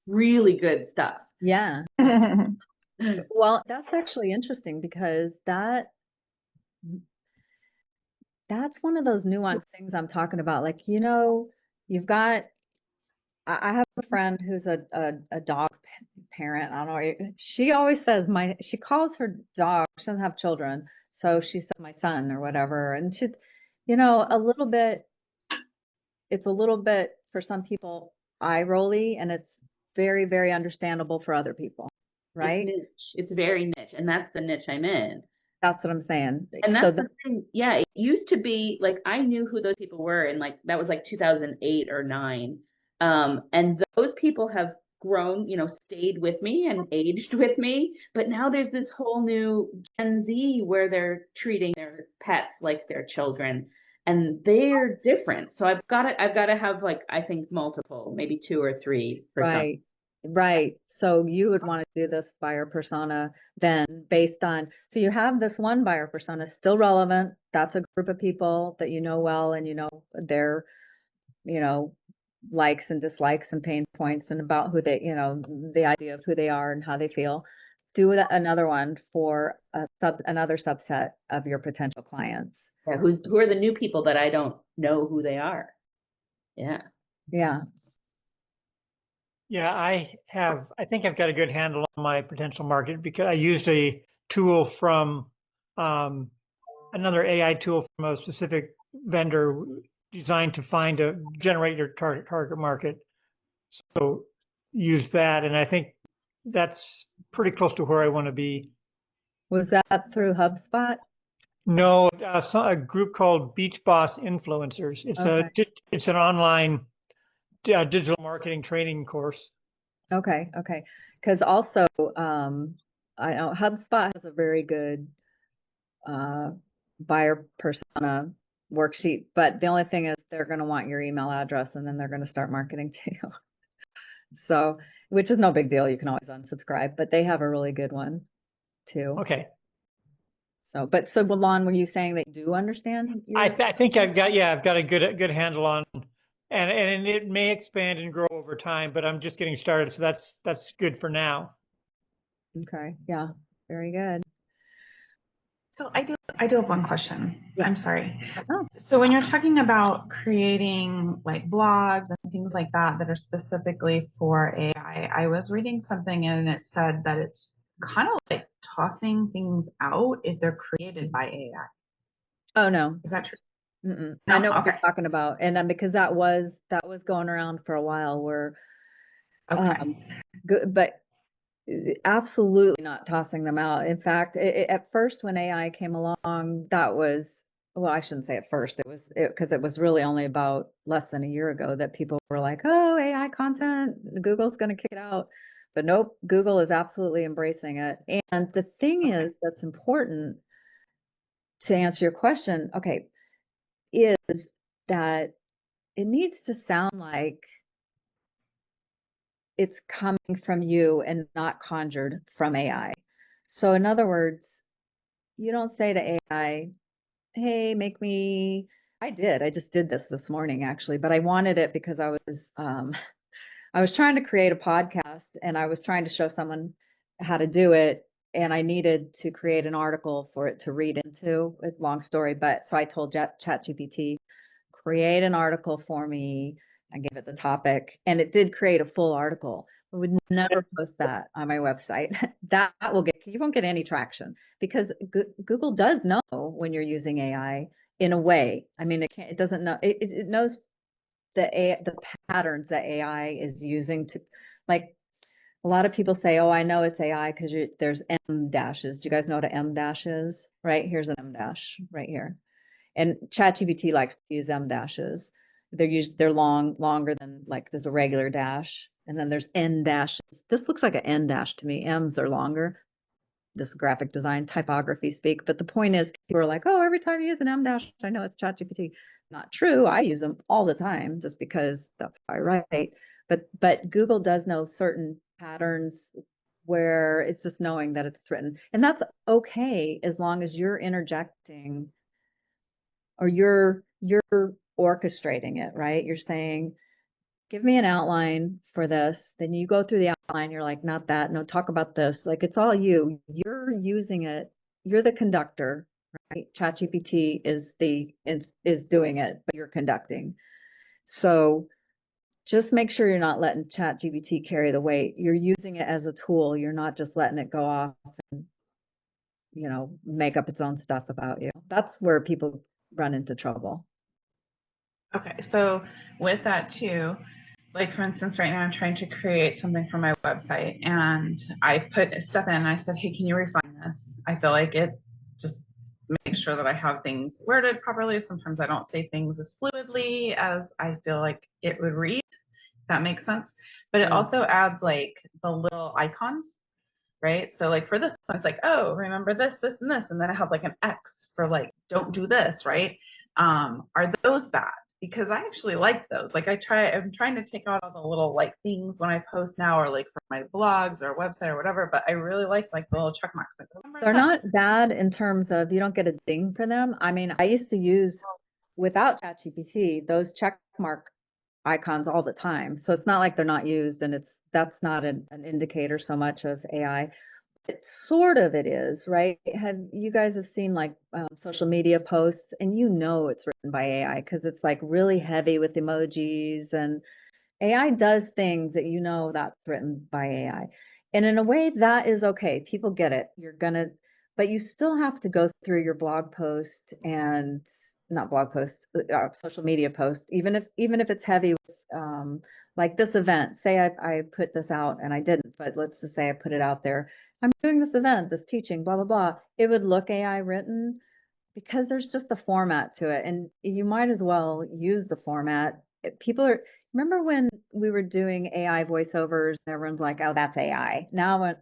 really good stuff. Yeah. Well, that's actually interesting because that's one of those nuanced things I'm talking about. Like, you've got, I have a friend who's a dog parent. I don't know. She always says she calls her dog, she doesn't have children. So she says my son or whatever. And it's a little bit for some people eye rolly, and it's very, very understandable for other people. Right? It's niche. It's very niche. And that's the niche I'm in. That's what I'm saying. And that's the thing. Yeah, it used to be like I knew who those people were, and like that was like 2008 or 9. And those people have grown, stayed with me and aged with me. But now there's this whole new Gen Z where they're treating their pets like their children, and they're different. So I've got to have like I think multiple, maybe 2 or 3 personas. Right. So you would want to do this buyer persona then based on, so you have this one buyer persona still relevant. That's a group of people that you know well, and their, likes and dislikes and pain points and about who they, the idea of who they are and how they feel. Do another one for another subset of your potential clients. Yeah, who are the new people that I don't know who they are? Yeah. Yeah. Yeah, I think I've got a good handle on my potential market because I used a tool from another AI tool from a specific vendor designed to generate your target market. So use that, and I think that's pretty close to where I want to be. Was that through HubSpot? No, a group called Beach Boss Influencers. It's an online digital marketing training course. Okay. Because also, I know HubSpot has a very good buyer persona worksheet, but the only thing is they're going to want your email address and then they're going to start marketing to you. So, which is no big deal. You can always unsubscribe, but they have a really good one too. Okay. So, Lon, were you saying that you do understand? I think I've got a good handle on, and it may expand and grow over time, but I'm just getting started, so that's good for now. Okay. Yeah. Very good. So I do have one question. Yeah. I'm sorry. Oh. So when you're talking about creating like blogs and things like that are specifically for AI, I was reading something and it said that it's kind of like tossing things out if they're created by AI. Oh, no. Is that true? Mm-mm. No? I know what Okay. you're talking about. And then because that was going around for a while where, Okay. but absolutely not tossing them out. In fact, at first when AI came along, that was, well, I shouldn't say at first. It was because it was really only about less than a year ago that people were like, "Oh, AI content, Google's going to kick it out." But nope, Google is absolutely embracing it. And the thing is that's important to answer your question, okay, is that it needs to sound like it's coming from you and not conjured from AI. So in other words, you don't say to AI, "Hey, make me." I just did this morning actually, but I wanted it because I was trying to create a podcast and I was trying to show someone how to do it. And I needed to create an article for it to read into. It's a long story, but so I told ChatGPT, create an article for me. I gave it the topic and it did create a full article. I would never post that on my website. That will you won't get any traction because Google does know when you're using AI in a way. I mean, it doesn't know, it knows the patterns that AI is using to, like, a lot of people say, "Oh, I know it's AI because there's M dashes." Do you guys know what an M dash is? Right? Here's an M dash right here. And ChatGPT likes to use M dashes. They're longer than, like, there's a regular dash, and then there's N dashes. This looks like an N dash to me. M's are longer. This graphic design typography speak. But the point is, people are like, "Oh, every time you use an M dash, I know it's ChatGPT." Not true. I use them all the time just because that's how I write. But Google does know certain patterns where it's just knowing that it's written. And that's okay as long as you're interjecting or you're orchestrating it, right? You're saying, "Give me an outline for this." Then you go through the outline, you're like, "Not that, no, talk about this." Like, it's all you. You're using it, you're the conductor, right? ChatGPT is doing it, but you're conducting. So just make sure you're not letting ChatGPT carry the weight. You're using it as a tool. You're not just letting it go off and, make up its own stuff about you. That's where people run into trouble. Okay. So with that too, like for instance, right now I'm trying to create something for my website and I put stuff in and I said, "Hey, can you refine this?" I feel like it just makes sure that I have things worded properly. Sometimes I don't say things as fluidly as I feel like it would read. That makes sense. But it also adds like the little icons, right? So like for this one, it's like, "Oh, remember this, this, and this." And then I have like an X for like, "Don't do this," right? Are those bad? Because I actually like those. Like I'm trying to take out all the little like things when I post now or like for my blogs or website or whatever, but I really like the little check marks. Like, They're not bad in terms of you don't get a ding for them. I mean, I used to use, without ChatGPT, those check mark icons all the time. So it's not like they're not used, and that's not an indicator so much of AI. It sort of it is, right? Have you guys have seen like social media posts, and it's written by AI because it's like really heavy with emojis, and AI does things that that's written by AI. And in a way that is okay. People get it. But you still have to go through your blog post and not blog post, social media post, even if it's heavy with like this event. Say I put this out and I didn't, but let's just say I put it out there. I'm doing this event, this teaching, blah, blah, blah. It would look AI written because there's just a format to it. And you might as well use the format. Remember when we were doing AI voiceovers and everyone's like, "Oh, that's AI." Now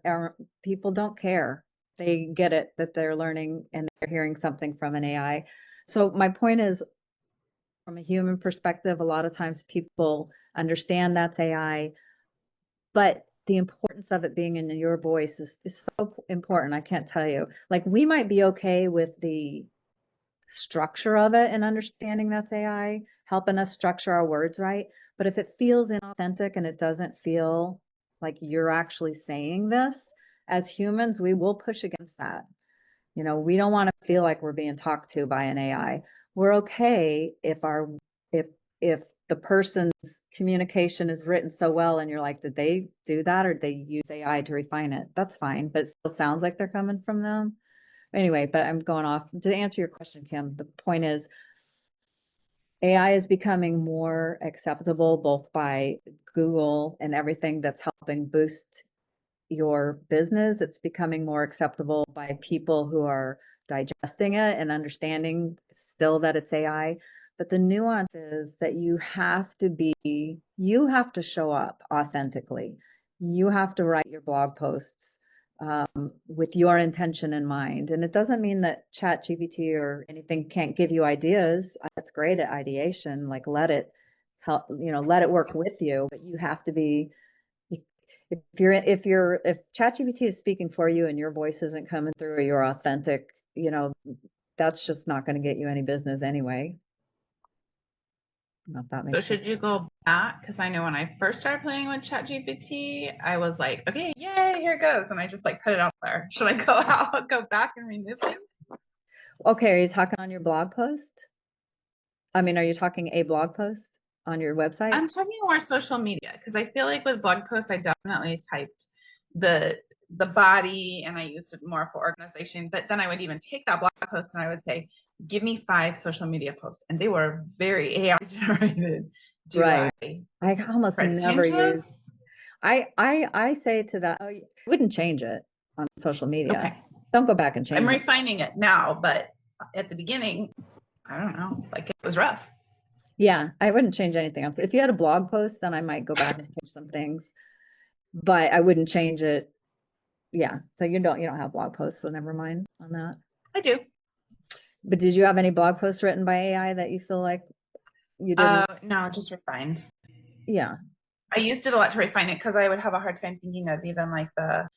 people don't care. They get it that they're learning and they're hearing something from an AI. So my point is, from a human perspective, a lot of times people understand that's AI, but the importance of it being in your voice is so important. I can't tell you. Like, we might be okay with the structure of it and understanding that's AI, helping us structure our words right. But if it feels inauthentic and it doesn't feel like you're actually saying this, as humans, we will push against that. We don't want to feel like we're being talked to by an AI. We're okay if if the person's communication is written so well and you're like, did they do that or did they use AI to refine it? That's fine, but it still sounds like they're coming from them. Anyway, but I'm going off. To answer your question, Kim, the point is AI is becoming more acceptable both by Google and everything that's helping boost your business. It's becoming more acceptable by people who are digesting it and understanding still that it's AI. But the nuance is that you have to show up authentically. You have to write your blog posts with your intention in mind. And it doesn't mean that ChatGPT or anything can't give you ideas. It's great at ideation, like let it help, let it work with you, but you have to be if ChatGPT is speaking for you and your voice isn't coming through or you're authentic, that's just not going to get you any business anyway. Not that So makes sense. should you go back? Because I know when I first started playing with ChatGPT, I was like, okay, yay, here it goes. And I just like put it out there. Should I go back and remove things? Okay, are you talking on your blog post? I mean, are you talking a blog post on your website? I'm talking more social media because I feel like with blog posts, I definitely typed the body and I used it more for organization. But then I would even take that blog post and I would say, give me 5 social media posts. And they were very AI generated. Right. I almost never use. I say to that, I wouldn't change it on social media. Okay. Don't go back and change I'm it. refining it now, but at the beginning, I don't know, like it was rough. Yeah, I wouldn't change anything else. If you had a blog post, then I might go back and change some things, but I wouldn't change it. Yeah. So you don't have blog posts, so never mind on that. I do. But did you have any blog posts written by AI that you feel like you didn't? No, just refined. Yeah. I used it a lot to refine it because I would have a hard time thinking of even like the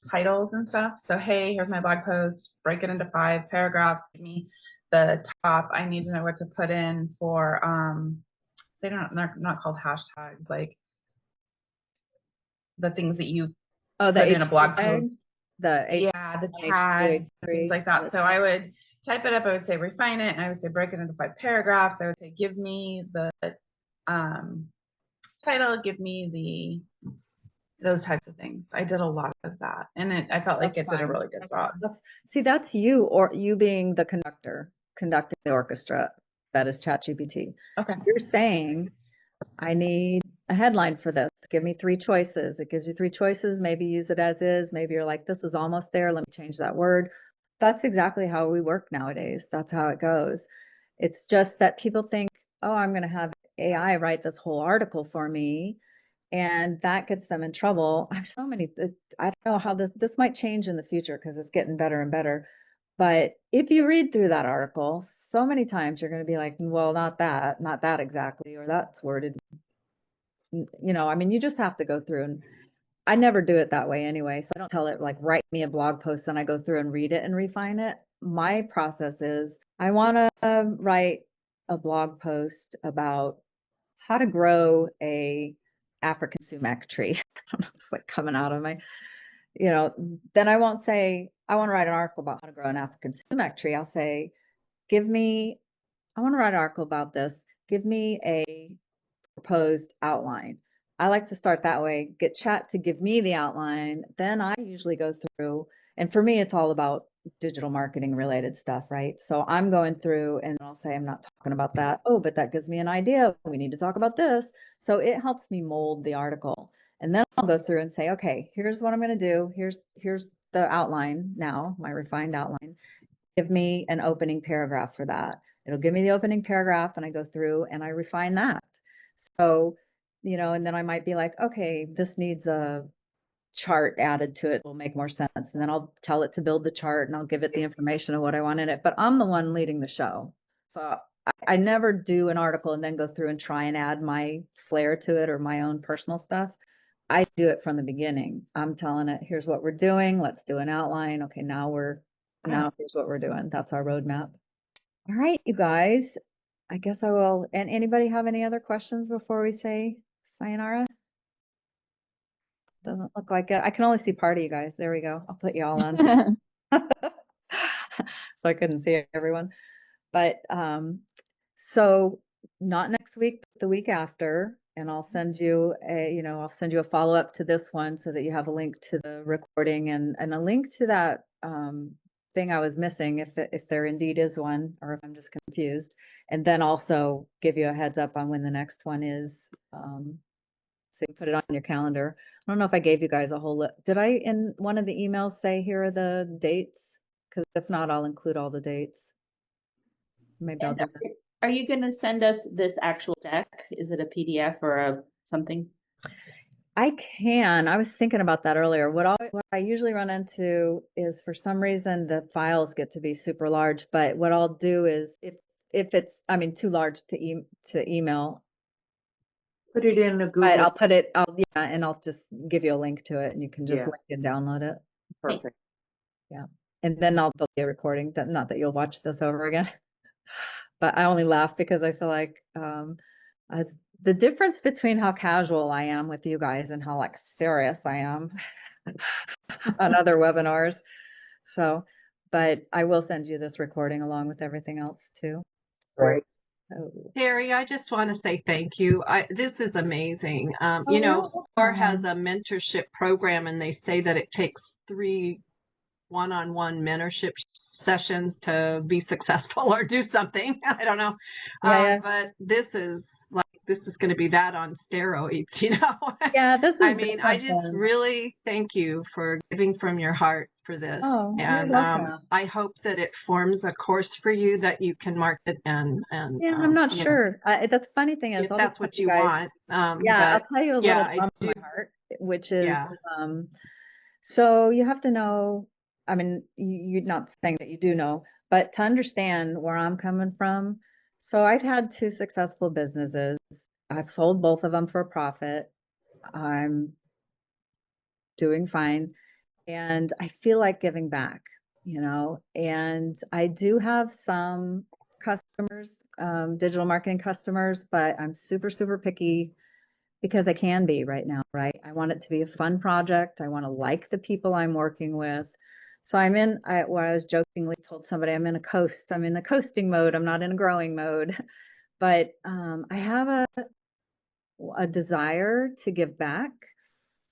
titles and stuff. So, hey, here's my blog post, break it into 5 paragraphs, give me the top. I need to know what to put in for, they're not called hashtags, like the things that you put in a blog post. The tags, things like that. So I would type it up. I would say refine it, and I would say break it into 5 paragraphs. I would say give me the title, give me those types of things. I did a lot of that, and I felt like it did a really good job. That's you, or you being the conducting the orchestra. That is ChatGPT. Okay. You're saying, I need a headline for this. Give me 3 choices. It gives you 3 choices. Maybe use it as is. Maybe you're like, this is almost there. Let me change that word. That's exactly how we work nowadays. That's how it goes. It's just that people think, oh, I'm going to have AI write this whole article for me. And that gets them in trouble. I have so many, I don't know how this might change in the future because it's getting better and better. But if you read through that article, so many times you're going to be like, well, not that exactly, or that's worded. I mean, you just have to go through, and I never do it that way anyway. So I don't tell it like, write me a blog post, and I go through and read it and refine it. My process is I want to write a blog post about how to grow a African sumac tree. It's like coming out of my, then I won't say, I want to write an article about how to grow an African sumac tree. I'll say, I want to write an article about this. Give me a proposed outline. I like to start that way, get chat to give me the outline. Then I usually go through, and for me, it's all about digital marketing related stuff, right? So I'm going through and I'll say, I'm not talking about that. Oh, but that gives me an idea. We need to talk about this. So it helps me mold the article. And then I'll go through and say, okay, here's what I'm going to do. Here's the outline now, my refined outline. Give me an opening paragraph for that. It'll give me the opening paragraph and I go through and I refine that. So, and then I might be like, okay, this needs a chart added to it. Will make more sense. And then I'll tell it to build the chart and I'll give it the information of what I want in it. But I'm the one leading the show. So I never do an article and then go through and try and add my flair to it or my own personal stuff. I do it from the beginning. I'm telling it, here's what we're doing. Let's do an outline. Okay, now here's what we're doing. That's our roadmap. All right, you guys. I guess I will. And anybody have any other questions before we say sayonara? Doesn't look like it. I can only see part of you guys. There we go. I'll put you all on. So I couldn't see everyone. But so not next next week, but the week after, and I'll send you I'll send you a follow-up to this one so that you have a link to the recording and a link to that thing I was missing, if there indeed is one, or if I'm just confused, and then also give you a heads up on when the next one is, so you can put it on your calendar. I don't know if I gave you guys a whole list. Did I in one of the emails say here are the dates? Because if not, I'll include all the dates. Maybe I'll And do that. are you going to send us this actual deck? Is it a PDF or a something? I can. I was thinking about that earlier. What I usually run into is, for some reason, the files get to be super large. But what I'll do is, if it's, I mean, too large to email, Put it in a but Google. I'll put it. And I'll just give you a link to it, and you can just Yeah. link and download it. Perfect. Yeah, and then I'll be a recording. That, not that you'll watch this over again, but I only laugh because I feel like the difference between how casual I am with you guys and how like serious I am on other webinars. So, but I will send you this recording along with everything else too. Great. Oh, Terry, I just want to say thank you. This is amazing. you're STAR has welcome. a mentorship program, and they say that it takes 3 one-on-one mentorship sessions to be successful or do something. I don't know. Yeah. But this is going to be that on steroids, you know? Yeah, this is I mean, I different just than. really thank you for giving from your heart for this. Oh, you're And welcome. I hope that it forms a course for you that you can market and Yeah, I'm not you know, sure. That's the funny thing is, if I'll just that's tell what you you guys. want. Yeah, I'll But tell you a yeah, little I from do. my heart, which is, Yeah. so you have to know, I mean, you're not saying that you do know, but to understand where I'm coming from. So I've had 2 successful businesses. I've sold both of them for a profit. I'm doing fine. And I feel like giving back, and I do have some customers, digital marketing customers, but I'm super, super picky because I can be right now, right? I want it to be a fun project. I want to like the people I'm working with. So where I was jokingly told somebody I'm in the coasting mode. I'm not in a growing mode, but I have a desire to give back,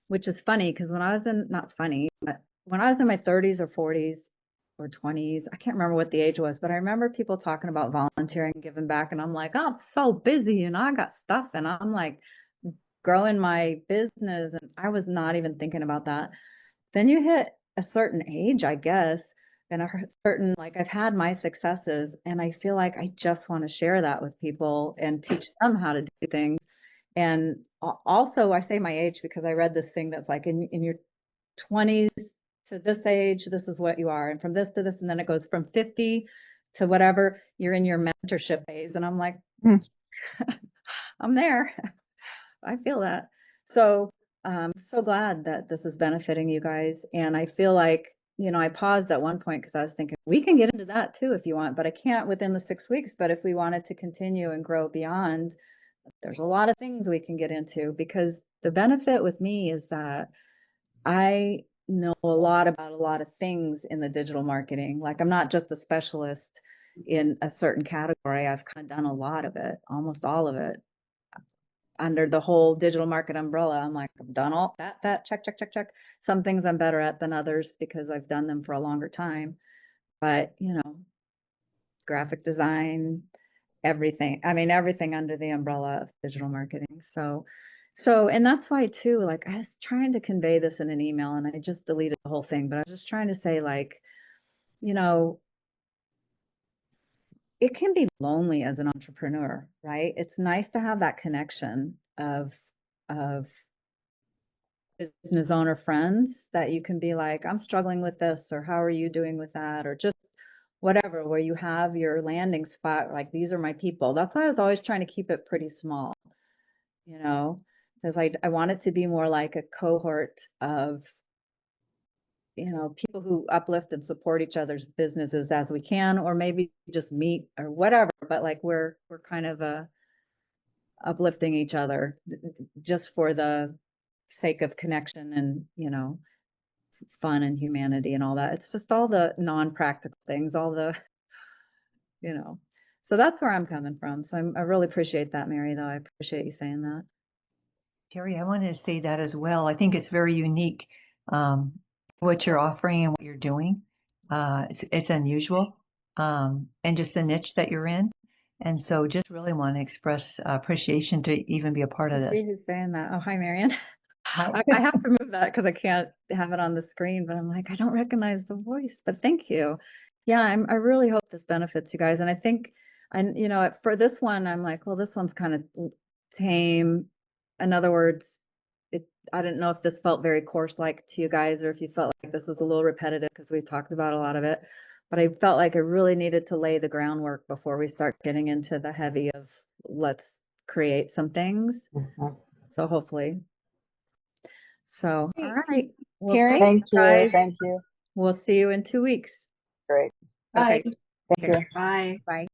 which is funny because not funny, but when I was in my 30s or 40s or 20s, I can't remember what the age was, but I remember people talking about volunteering and giving back. And I'm like, oh, I'm so busy and I got stuff. And I'm like growing my business. And I was not even thinking about that. Then you hit a certain age, I guess, and a certain, like, I've had my successes and I feel like I just want to share that with people and teach them how to do things. And also, I say my age because I read this thing that's like in your 20s to this age, this is what you are. And from this to this, and then it goes from 50 to whatever, you're in your mentorship phase. And I'm like, I'm there. I feel that. So I'm so glad that this is benefiting you guys. And I feel like, I paused at one point because I was thinking we can get into that too if you want, but I can't within the 6 weeks. But if we wanted to continue and grow beyond, there's a lot of things we can get into, because the benefit with me is that I know a lot about a lot of things in the digital marketing. Like, I'm not just a specialist in a certain category. I've kind of done a lot of it, almost all of it under the whole digital market umbrella. I'm like, I've done all that, check, check, check, check. Some things I'm better at than others because I've done them for a longer time. But, graphic design, everything. I mean, everything under the umbrella of digital marketing. And that's why too, like, I was trying to convey this in an email and I just deleted the whole thing, but I was just trying to say, like, you know, it can be lonely as an entrepreneur, right? It's nice to have that connection of business owner friends that you can be like, I'm struggling with this, or how are you doing with that, or just whatever, where you have your landing spot, like, these are my people. That's why I was always trying to keep it pretty small, because I want it to be more like a cohort of, people who uplift and support each other's businesses as we can, or maybe just meet or whatever, but like we're kind of uplifting each other just for the sake of connection and, fun and humanity and all that. It's just all the non-practical things, all the, you know. So that's where I'm coming from. So I really appreciate that, Mary, though. I appreciate you saying that. Terry, I wanted to say that as well. I think it's very unique, what you're offering and what you're doing. It's unusual, and just the niche that you're in. And so just really want to express appreciation to even be a part of See this. who's saying that? Oh, hi, Marion. I have to move that because I can't have it on the screen, but I'm like, I don't recognize the voice, but thank you. Yeah, I really hope this benefits you guys. And I think, and you know, for this one, I'm like, well, this one's kind of tame. In other words, I didn't know if this felt very course-like to you guys, or if you felt like this was a little repetitive because we've talked about a lot of it. But I felt like I really needed to lay the groundwork before we start getting into the heavy of let's create some things. So hopefully. So, all right. Well, Terry? thank you, guys. Thank you. We'll see you in 2 weeks. Great. Okay. Bye. Thank you. Bye. Bye.